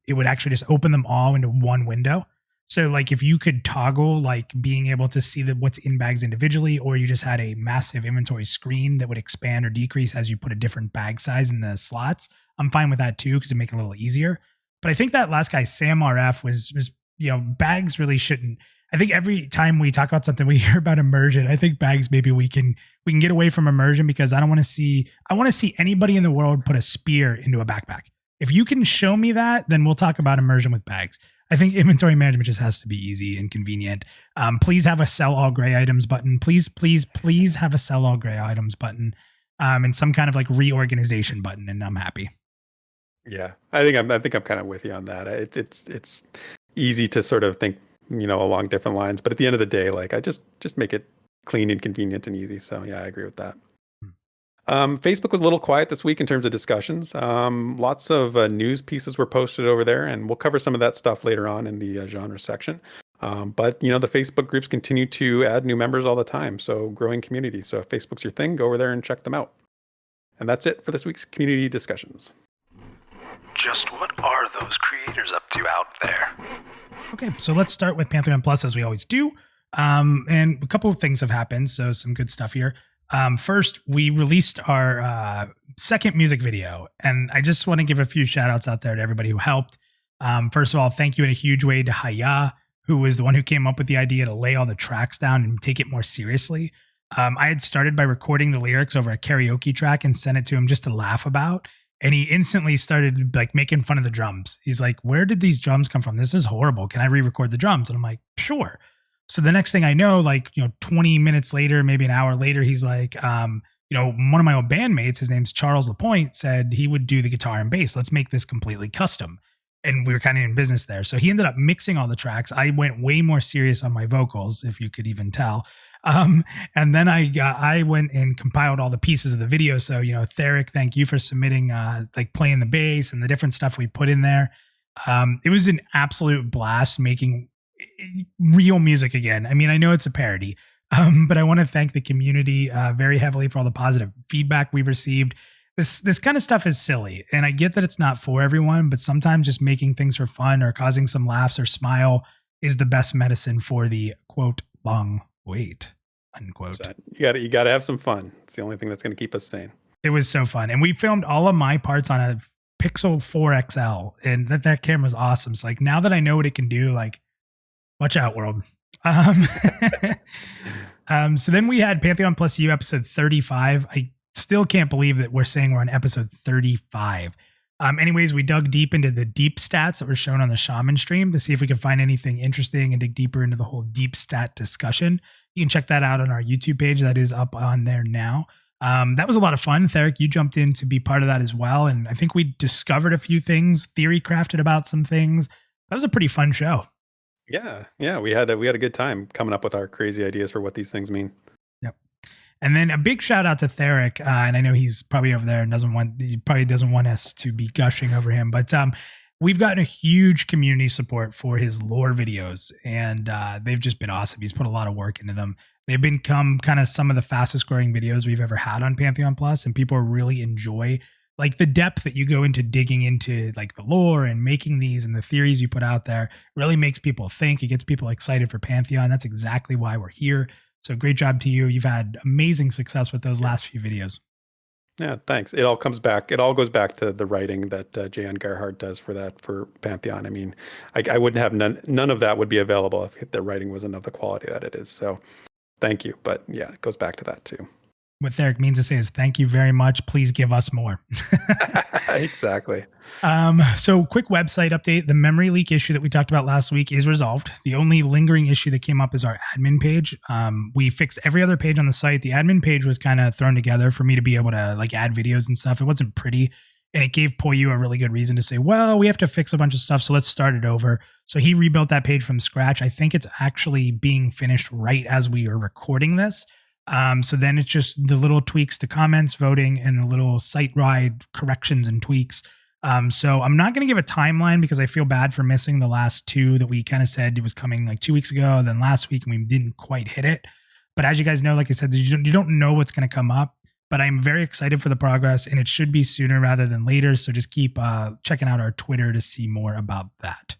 it would actually just open them all into one window. So like if you could toggle like being able to see what's in bags individually, or you just had a massive inventory screen that would expand or decrease as you put a different bag size in the slots, I'm fine with that too because it make it a little easier. But I think that last guy, Sam RF, was you know, bags really shouldn't. I think every time we talk about something, we hear about immersion. I think bags, maybe we can get away from immersion because I want to see anybody in the world put a spear into a backpack. If you can show me that, then we'll talk about immersion with bags. I think inventory management just has to be easy and convenient. Please have a sell all gray items button. Please have a sell all gray items button, and some kind of like reorganization button, and I'm happy.
Yeah, I think I'm kind of with you on that. It's easy to sort of think, you know, along different lines, but at the end of the day, like I just make it clean and convenient and easy. So yeah, I agree with that. Facebook was a little quiet this week in terms of discussions. Lots of news pieces were posted over there, and we'll cover some of that stuff later on in the genre section. But you know, the Facebook groups continue to add new members all the time, so growing community. So if Facebook's your thing, go over there and check them out. And that's it for this week's community discussions.
Just what are those creators up to out there?
Okay, so let's start with PantheonPlus as we always do. And a couple of things have happened, so some good stuff here. First, we released our second music video, and I just want to give a few shout outs out there to everybody who helped. First of all, thank you in a huge way to Haya, who was the one who came up with the idea to lay all the tracks down and take it more seriously. I had started by recording the lyrics over a karaoke track and sent it to him just to laugh about. And he instantly started like making fun of the drums. He's like, where did these drums come from? This is horrible. Can I re-record the drums? And I'm like, sure. So the next thing I know, like, 20 minutes later, maybe an hour later, he's like, one of my old bandmates, his name's Charles Lapointe, said he would do the guitar and bass. Let's make this completely custom. And we were kind of in business there. So he ended up mixing all the tracks. I went way more serious on my vocals, if you could even tell. And then I went and compiled all the pieces of the video. So, Theric, thank you for submitting, playing the bass and the different stuff we put in there. It was an absolute blast making real music again. I mean, I know it's a parody, but I want to thank the community very heavily for all the positive feedback we've received. This kind of stuff is silly, and I get that it's not for everyone, but sometimes just making things for fun or causing some laughs or smile is the best medicine for the quote long wait unquote.
You got to have some fun. It's the only thing that's going to keep us sane. It
was so fun, and we filmed all of my parts on a Pixel 4 XL, and that camera's awesome. So like now that I know what it can do, like watch out, world. So then we had PantheonPlus U episode 35. I still can't believe that we're saying we're on episode 35. Anyways, we dug deep into the deep stats that were shown on the Shaman stream to see if we could find anything interesting and dig deeper into the whole deep stat discussion. You can check that out on our YouTube page. That is up on there now. That was a lot of fun. Theric, you jumped in to be part of that as well. And I think we discovered a few things, theory crafted about some things. That was a pretty fun show.
Yeah. We had a good time coming up with our crazy ideas for what these things mean.
Yep. And then a big shout out to Theric. And I know he's probably over there and he probably doesn't want us to be gushing over him, but we've gotten a huge community support for his lore videos, and they've just been awesome. He's put a lot of work into them. They've become kind of some of the fastest growing videos we've ever had on PantheonPlus, and people really enjoy like the depth that you go into digging into like the lore and making these and the theories you put out there. Really makes people think. It gets people excited for Pantheon. That's exactly why we're here. So great job to you. You've had amazing success with those last few videos.
Yeah, thanks. It all comes back. It all goes back to the writing that Jan Gerhardt does for Pantheon. I mean, I wouldn't have none of that would be available if the writing wasn't of the quality that it is. So thank you. But yeah, it goes back to that too.
What Theric means to say is thank you very much. Please give us more.
Exactly.
So quick website update. The memory leak issue that we talked about last week is resolved. The only lingering issue that came up is our admin page. We fixed every other page on the site. The admin page was kind of thrown together for me to be able to like add videos and stuff. It wasn't pretty. And it gave Poyu a really good reason to say, well, we have to fix a bunch of stuff. So let's start it over. So he rebuilt that page from scratch. I think it's actually being finished right as we are recording this. So then it's just the little tweaks to comments, voting, and the little site-wide corrections and tweaks. So I'm not going to give a timeline because I feel bad for missing the last two that we kind of said it was coming like 2 weeks ago, then last week, and we didn't quite hit it. But as you guys know, like I said, you don't know what's going to come up. But I'm very excited for the progress, and it should be sooner rather than later. So just keep checking out our Twitter to see more about that.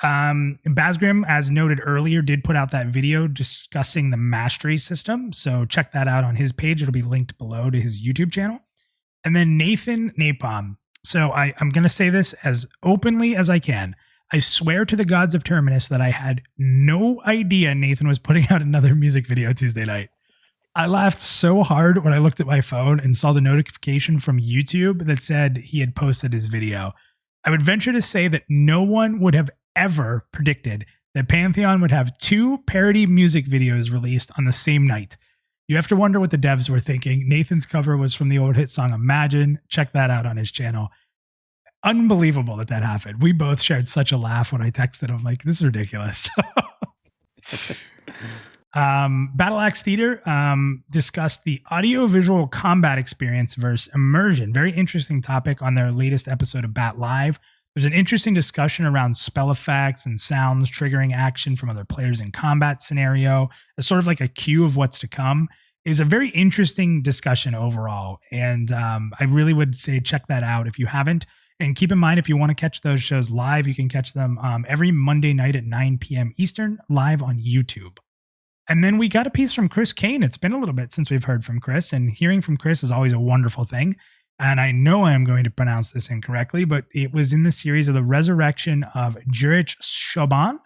Bazgrim, as noted earlier, did put out that video discussing the mastery system. So check that out on his page. It'll be linked below to his YouTube channel. And then NathanNapalm. So I'm going to say this as openly as I can. I swear to the gods of Terminus that I had no idea Nathan was putting out another music video Tuesday night. I laughed so hard when I looked at my phone and saw the notification from YouTube that said he had posted his video. I would venture to say that no one would have ever predicted that Pantheon would have 2 parody music videos released on the same night. You have to wonder what the devs were thinking. Nathan's cover was from the old hit song Imagine. Check that out on his channel. Unbelievable that happened. We both shared such a laugh when I texted him, like, this is ridiculous. BattleAxTheater discussed the audio-visual combat experience versus immersion. Very interesting topic on their latest episode of Bat Live. There's an interesting discussion around spell effects and sounds triggering action from other players in combat scenario. It's sort of like a cue of what's to come. It was a very interesting discussion overall, and I really would say check that out if you haven't. And keep in mind, if you want to catch those shows live, you can catch them every Monday night at 9 p.m. Eastern, live on YouTube. And then we got a piece from Chris Kane. It's been a little bit since we've heard from Chris, and hearing from Chris is always a wonderful thing. And I know I'm going to pronounce this incorrectly, but it was in the series of the resurrection of Jurich Shoban.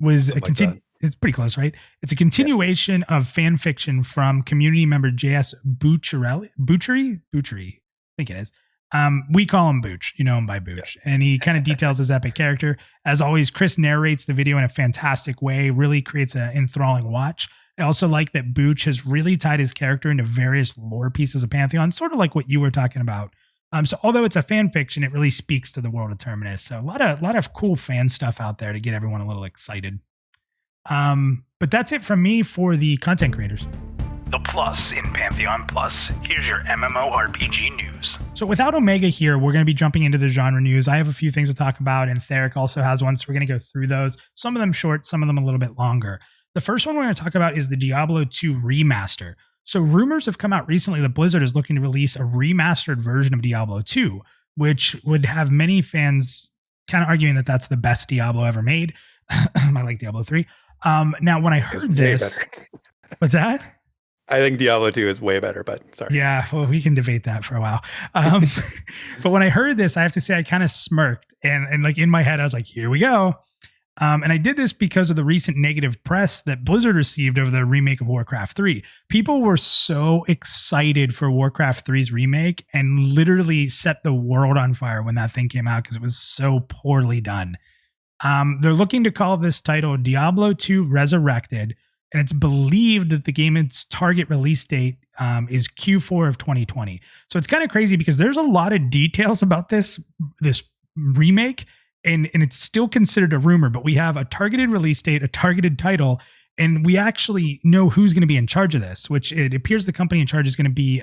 It's pretty close, right? It's a continuation of fan fiction from community member J.S. Buccheri, I think it is. We call him Booch. You know him by Booch. And he kind of details his epic character. As always, Chris narrates the video in a fantastic way, really creates an enthralling watch. I also like that Booch has really tied his character into various lore pieces of Pantheon, sort of like what you were talking about. So although it's a fan fiction, it really speaks to the world of Terminus. So a lot of cool fan stuff out there to get everyone a little excited. But that's it from me for the content creators.
The Plus in PantheonPlus. Here's your MMORPG news.
So without Omega here, we're going to be jumping into the genre news. I have a few things to talk about, and Theric also has one, so we're going to go through those. Some of them short, some of them a little bit longer. The first one we're going to talk about is the Diablo 2 remaster. So rumors have come out recently that Blizzard is looking to release a remastered version of Diablo 2, which would have many fans kind of arguing that that's the best Diablo ever made. I like Diablo 3. Now, when I heard this... What's that?
I think Diablo 2 is way better, but sorry.
Yeah, well, we can debate that for a while. But when I heard this, I have to say I kind of smirked. And like in my head, I was like, here we go. And I did this because of the recent negative press that Blizzard received over the remake of Warcraft 3. People were so excited for Warcraft 3's remake and literally set the world on fire when that thing came out because it was so poorly done. They're looking to call this title Diablo 2 Resurrected, and it's believed that the game's target release date is Q4 of 2020. So it's kind of crazy because there's a lot of details about this remake, and it's still considered a rumor, but we have a targeted release date, a targeted title, and we actually know who's going to be in charge of this, which it appears the company in charge is going to be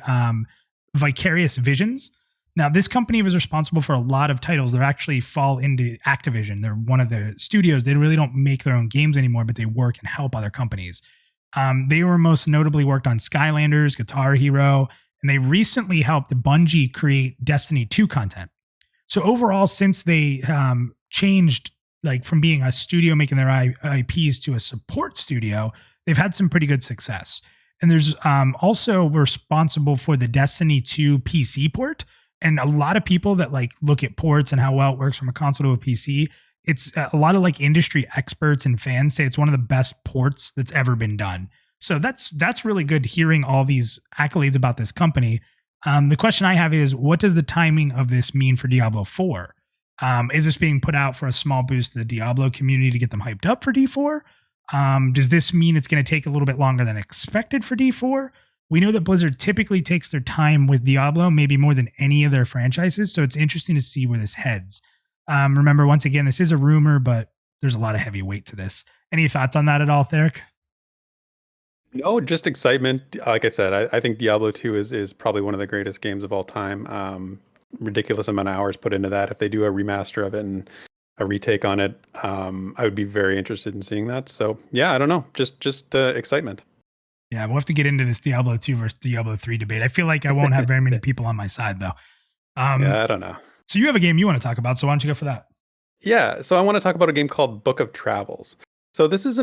Vicarious Visions. Now, this company was responsible for a lot of titles that actually fall into Activision. They're one of the studios. They really don't make their own games anymore, but they work and help other companies. They were most notably worked on Skylanders, Guitar Hero, and they recently helped Bungie create Destiny 2 content. So overall, since they changed like from being a studio making their IPs to a support studio, they've had some pretty good success. And there's also responsible for the Destiny 2 PC port. And a lot of people that like look at ports and how well it works from a console to a PC, it's a lot of like industry experts and fans say it's one of the best ports that's ever been done. So that's really good hearing all these accolades about this company. The question I have is, what does the timing of this mean for Diablo 4? Is this being put out for a small boost to the Diablo community to get them hyped up for D4? Does this mean it's going to take a little bit longer than expected for D4? We know that Blizzard typically takes their time with Diablo, maybe more than any of their franchises, so it's interesting to see where this heads. Remember, once again, this is a rumor, but there's a lot of heavy weight to this. Any thoughts on that at all, Theric?
No, just excitement. Like I said, I think Diablo 2 is probably one of the greatest games of all time. Ridiculous amount of hours put into that. If they do a remaster of it and a retake on it, I would be very interested in seeing that. So yeah, I don't know, just excitement.
Yeah, we'll have to get into this Diablo 2 versus Diablo 3 debate. I feel like I won't have very many people on my side, though.
Yeah, I don't know.
So you have a game you want to talk about, so why don't you go for that?
Yeah, so I want to talk about a game called Book of Travels. So this is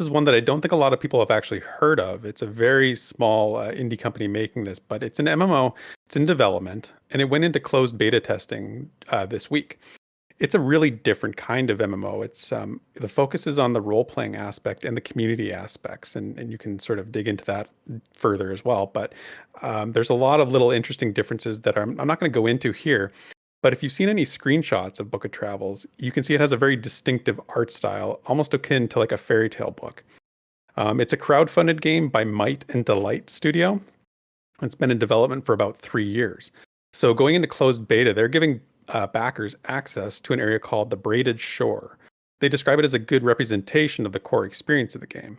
one that I don't think a lot of people have actually heard of. It's a very small indie company making this, but it's an MMO. It's in development, and it went into closed beta testing this week. It's a really different kind of MMO. It's the focus is on the role-playing aspect and the community aspects, and you can sort of dig into that further as well. But there's a lot of little interesting differences that I'm not going to go into here. But if you've seen any screenshots of Book of Travels, you can see it has a very distinctive art style, almost akin to like a fairy tale book. It's a crowdfunded game by Might and Delight Studio. It's been in development for about 3 years. So going into closed beta, they're giving backers access to an area called the Braided Shore. They describe it as a good representation of the core experience of the game.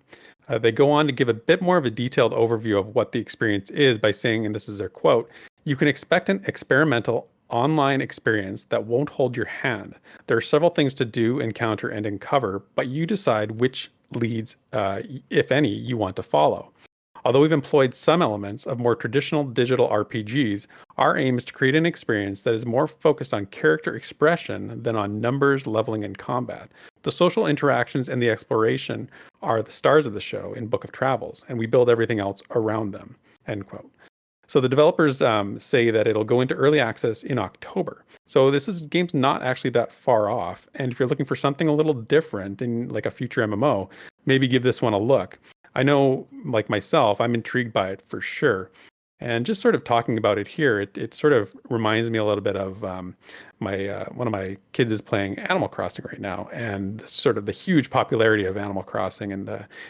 They go on to give a bit more of a detailed overview of what the experience is by saying, and this is their quote, "You can expect an experimental online experience that won't hold your hand. There are several things to do, encounter, and uncover, but you decide which leads, if any, you want to follow. Although we've employed some elements of more traditional digital RPGs, our aim is to create an experience that is more focused on character expression than on numbers, leveling, and combat. The social interactions and the exploration are the stars of the show in Book of Travels, and we build everything else around them." End quote. So the developers say that it'll go into early access in October. So game's not actually that far off. And if you're looking for something a little different in like a future MMO, maybe give this one a look. I know, like myself, I'm intrigued by it for sure. And just sort of talking about it here, it sort of reminds me a little bit of one of my kids is playing Animal Crossing right now, and sort of the huge popularity of Animal Crossing. And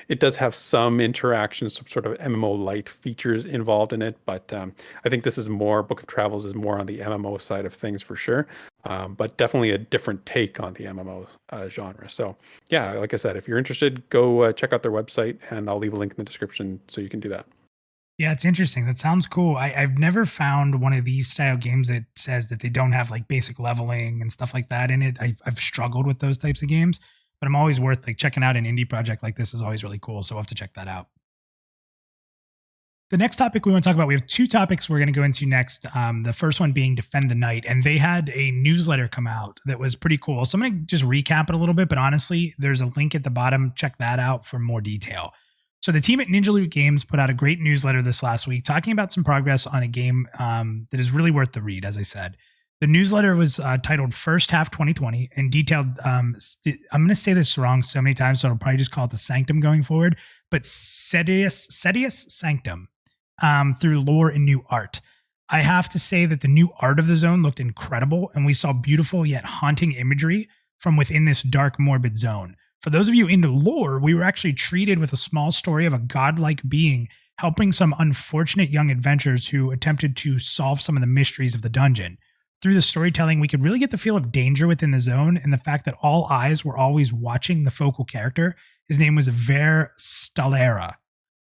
it does have some interactions, some sort of MMO-light features involved in it. But I think this is more, Book of Travels is more on the MMO side of things for sure. But definitely a different take on the MMO genre. So yeah, like I said, if you're interested, go check out their website, and I'll leave a link in the description so you can do that.
Yeah, it's interesting. That sounds cool. I've never found one of these style games that says that they don't have like basic leveling and stuff like that in it. I've struggled with those types of games, but I'm always worth like checking out an indie project like this is always really cool. So we'll have to check that out. The next topic we want to talk about, we have two topics we're going to go into next. The first one being Defend the Night. And they had a newsletter come out that was pretty cool. So I'm going to just recap it a little bit, but honestly, there's a link at the bottom. Check that out for more detail. So the team at Ninja Loot Games put out a great newsletter this last week talking about some progress on a game that is really worth the read, as I said. The newsletter was titled First Half 2020 and detailed, I'm going to say this wrong so many times, so I'll probably just call it the Sanctum going forward, but Sedius Sanctum through lore and new art. I have to say that the new art of the zone looked incredible, and we saw beautiful yet haunting imagery from within this dark, morbid zone. For those of you into lore, we were actually treated with a small story of a godlike being helping some unfortunate young adventurers who attempted to solve some of the mysteries of the dungeon. Through the storytelling, we could really get the feel of danger within the zone and the fact that all eyes were always watching the focal character. His name was Ver Stalera.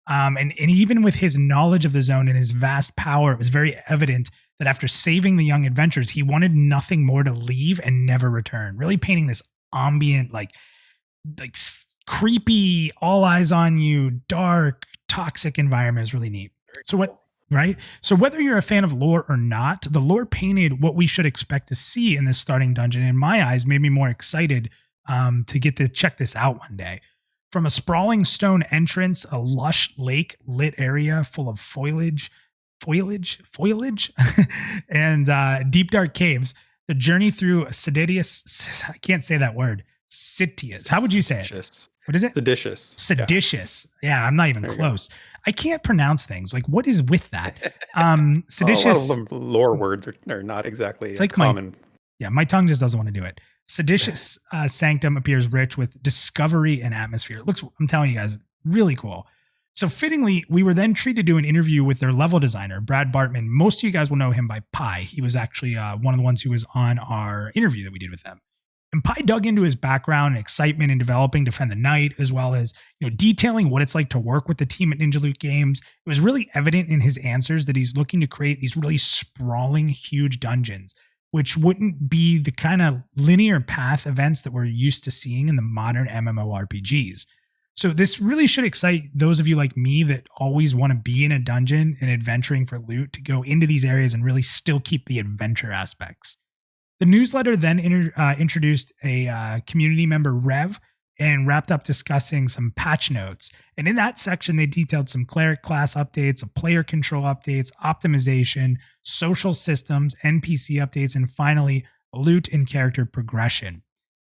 And even with his knowledge of the zone and his vast power, it was very evident that after saving the young adventurers, he wanted nothing more to leave and never return, really painting this ambient, like creepy, all eyes on you, dark, toxic environment is really neat. So whether you're a fan of lore or not, the lore painted what we should expect to see in this starting dungeon. In my eyes, made me more excited to get to check this out one day. From a sprawling stone entrance, a lush lake lit area full of foliage, and deep dark caves, the journey through seditious, I can't say that word, Sitius. How would you say it? What is it?
Seditious.
Seditious. Yeah, I'm not even close. I can't pronounce things. Like, what is with that? Seditious.
A lot of them lore words are not exactly
like
common.
My tongue just doesn't want to do it. Seditious sanctum appears rich with discovery and atmosphere. It looks, I'm telling you guys, really cool. So fittingly, we were then treated to do an interview with their level designer, Brad Bartman. Most of you guys will know him by Pi. He was actually one of the ones who was on our interview that we did with them. And Pi dug into his background and excitement in developing Defend the Night, as well as detailing what it's like to work with the team at Ninja Loot Games. It was really evident in his answers that he's looking to create these really sprawling, huge dungeons, which wouldn't be the kind of linear path events that we're used to seeing in the modern MMORPGs. So this really should excite those of you like me that always want to be in a dungeon and adventuring for loot to go into these areas and really still keep the adventure aspects. The newsletter then introduced a community member, Rev, and wrapped up discussing some patch notes. And in that section, they detailed some cleric class updates, player control updates, optimization, social systems, NPC updates, and finally, loot and character progression.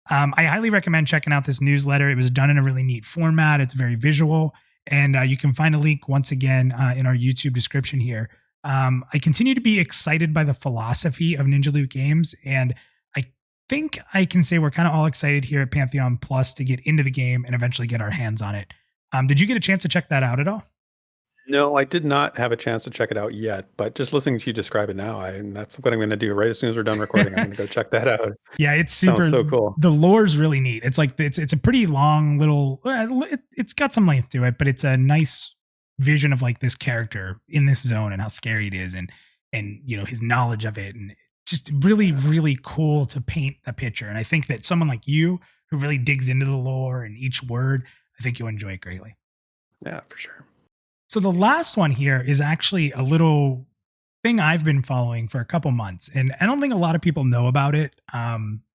I highly recommend checking out this newsletter. It was done in a really neat format. It's very visual. And you can find a link once again in our YouTube description here. I continue to be excited by the philosophy of Ninja Loot Games, and I think I can say we're kind of all excited here at PantheonPlus to get into the game and eventually get our hands on it. Did you get a chance to check that out at all?
No, I did not have a chance to check it out yet, but just listening to you describe it now, and that's what I'm going to do right as soon as we're done recording. I'm going to go check that out.
Yeah, it's super.
Sounds so cool.
The lore's really neat. It's like it's a pretty long little. It's got some length to it, but it's a nice vision of like this character in this zone and how scary it is, and his knowledge of it, and just really cool to paint a picture. And I think that someone like you who really digs into the lore and each word, I think you'll enjoy it greatly.
Yeah, for sure.
So the last one here is actually a little thing I've been following for a couple months, and I don't think a lot of people know about it.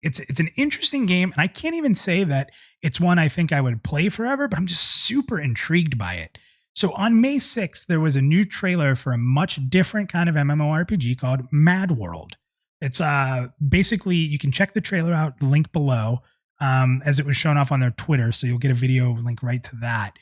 It's an interesting game, and I can't even say that it's one I think I would play forever, but I'm just super intrigued by it. So on May 6th, there was a new trailer for a much different kind of MMORPG called Mad World. It's basically, you can check the trailer out, the link below, as it was shown off on their Twitter, so you'll get a video link right to that.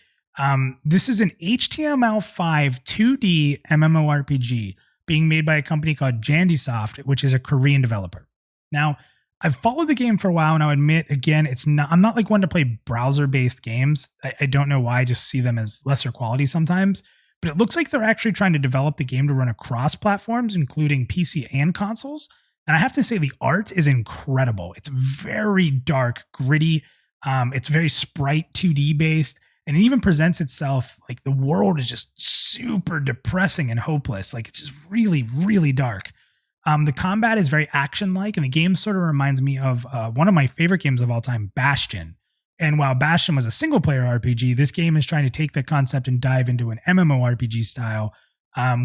This is an HTML5 2D MMORPG being made by a company called Jandysoft, which is a Korean developer. Now, I've followed the game for a while, and I'll admit, again, I'm not like one to play browser-based games. I don't know why, I just see them as lesser quality sometimes. But it looks like they're actually trying to develop the game to run across platforms, including PC and consoles. And I have to say, the art is incredible. It's very dark, gritty. It's very Sprite 2D based. And it even presents itself like the world is just super depressing and hopeless. Like, it's just really, really dark. The combat is very action-like, and the game sort of reminds me of one of my favorite games of all time, Bastion. And while Bastion was a single-player RPG, this game is trying to take the concept and dive into an MMORPG style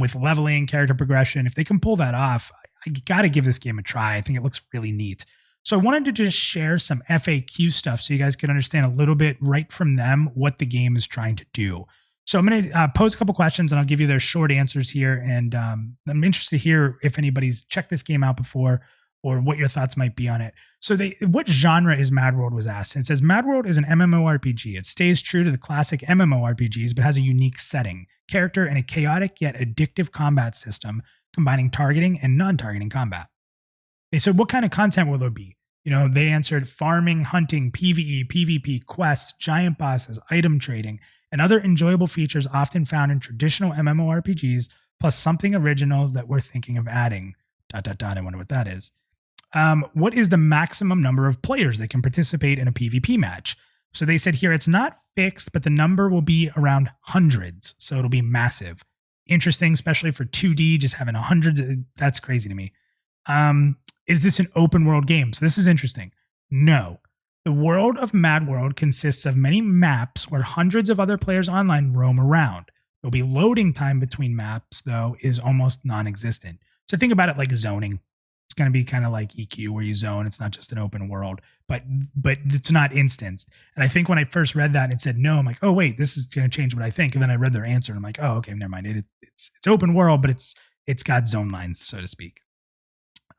with leveling, character progression. If they can pull that off, I got to give this game a try. I think it looks really neat. So I wanted to just share some FAQ stuff so you guys can understand a little bit right from them what the game is trying to do. So I'm going to pose a couple questions, and I'll give you their short answers here. And I'm interested to hear if anybody's checked this game out before or what your thoughts might be on it. So what genre is Mad World was asked. And it says Mad World is an MMORPG. It stays true to the classic MMORPGs, but has a unique setting, character, and a chaotic yet addictive combat system, combining targeting and non-targeting combat. They said, what kind of content will there be? They answered farming, hunting, PvE, PvP, quests, giant bosses, item trading, and other enjoyable features often found in traditional MMORPGs, plus something original that we're thinking of adding. ... I wonder what that is. What is the maximum number of players that can participate in a PvP match? So they said here it's not fixed, but the number will be around hundreds. So it'll be massive. Interesting, especially for 2D, just having hundreds. That's crazy to me. Is this an open world game? So this is interesting. No. The world of Mad World consists of many maps where hundreds of other players online roam around. There'll be loading time between maps, though, is almost non-existent. So think about it like zoning. going to be kind of like EQ where you zone. It's not just an open world, but it's not instanced. And I think when I first read that and it said no, I'm like, oh wait, this is going to change what I think. And then I read their answer and I'm like, oh, okay, never mind. It's open world, but it's got zone lines, so to speak.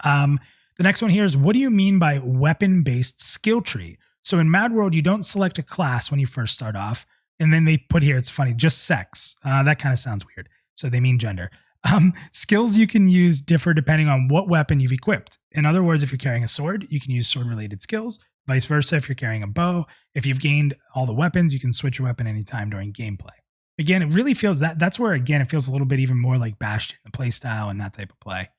The next one here is, what do you mean by weapon-based skill tree? So in Mad World, you don't select a class when you first start off. And then they put here, it's funny, just sex. That kind of sounds weird. So they mean gender. Skills you can use differ depending on what weapon you've equipped. In other words, if you're carrying a sword, you can use sword-related skills. Vice versa, if you're carrying a bow. If you've gained all the weapons, you can switch your weapon anytime during gameplay. Again, it really feels that's where, again, it feels a little bit even more like Bastion, the play style and that type of play.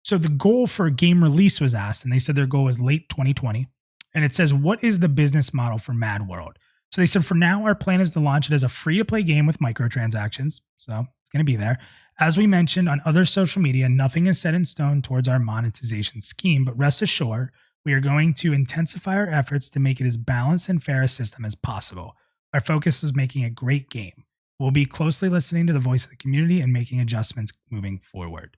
So the goal for game release was asked, and they said their goal was late 2020. And it says, what is the business model for Mad World? So they said, for now, our plan is to launch it as a free-to-play game with microtransactions. So it's going to be there. As we mentioned on other social media, nothing is set in stone towards our monetization scheme, but rest assured, we are going to intensify our efforts to make it as balanced and fair a system as possible. Our focus is making a great game. We'll be closely listening to the voice of the community and making adjustments moving forward.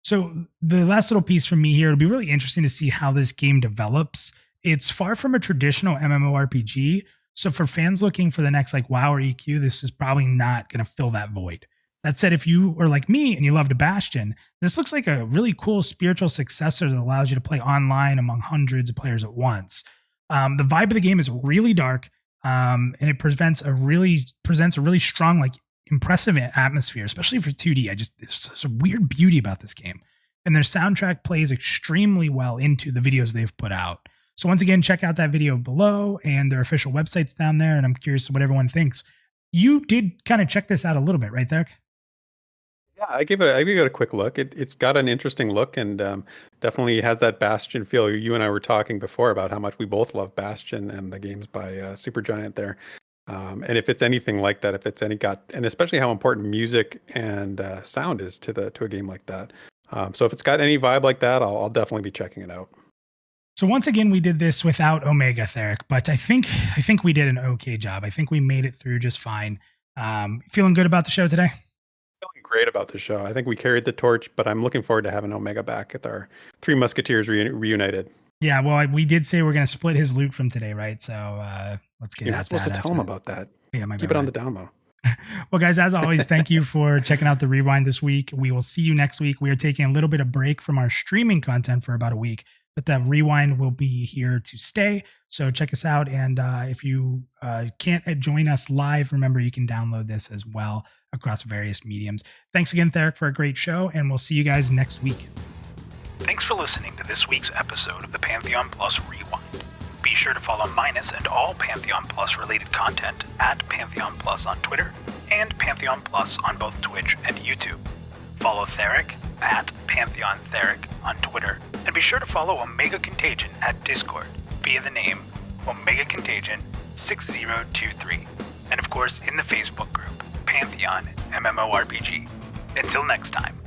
So the last little piece from me here, it'll be really interesting to see how this game develops. It's far from a traditional MMORPG. So for fans looking for the next like WoW or EQ, this is probably not going to fill that void. That said, if you are like me and you loved Bastion, this looks like a really cool spiritual successor that allows you to play online among hundreds of players at once. The vibe of the game is really dark, and it presents a really strong, like impressive atmosphere, especially for 2D. There's a weird beauty about this game, and their soundtrack plays extremely well into the videos they've put out. So once again, check out that video below and their official website's down there. And I'm curious what everyone thinks. You did kind of check this out a little bit, right there?
Yeah, I gave it a quick look. It's got an interesting look and definitely has that Bastion feel. You and I were talking before about how much we both love Bastion and the games by Supergiant there. And if it's anything like that, and especially how important music and sound is to a game like that. So if it's got any vibe like that, I'll definitely be checking it out.
So once again, we did this without Omega Theric, but I think we did an okay job. I think we made it through just fine. Feeling good about the show today?
Feeling great about the show. I think we carried the torch, but I'm looking forward to having Omega back at our Three Musketeers reunited. Yeah,
well, we did say we're going to split his loot from today, right? So let's get
You're not supposed to tell him about that.
Yeah,
keep it on the down low.
Well, guys, as always, thank you for checking out the Rewind this week. We will see you next week. We are taking a little bit of break from our streaming content for about a week, but the Rewind will be here to stay. So check us out. And if you can't join us live, remember you can download this as well across various mediums. Thanks again, Theric, for a great show, and we'll see you guys next week.
Thanks for listening to this week's episode of the Pantheon Plus Rewind. Be sure to follow Minus and all Pantheon Plus related content at PantheonPlus on Twitter and Pantheon Plus on both Twitch and YouTube. Follow Theric at PantheonTheric on Twitter, and be sure to follow Omega Contagion at Discord via the name Omega Contagion 6023, and of course in the Facebook group Pantheon MMORPG. Until next time.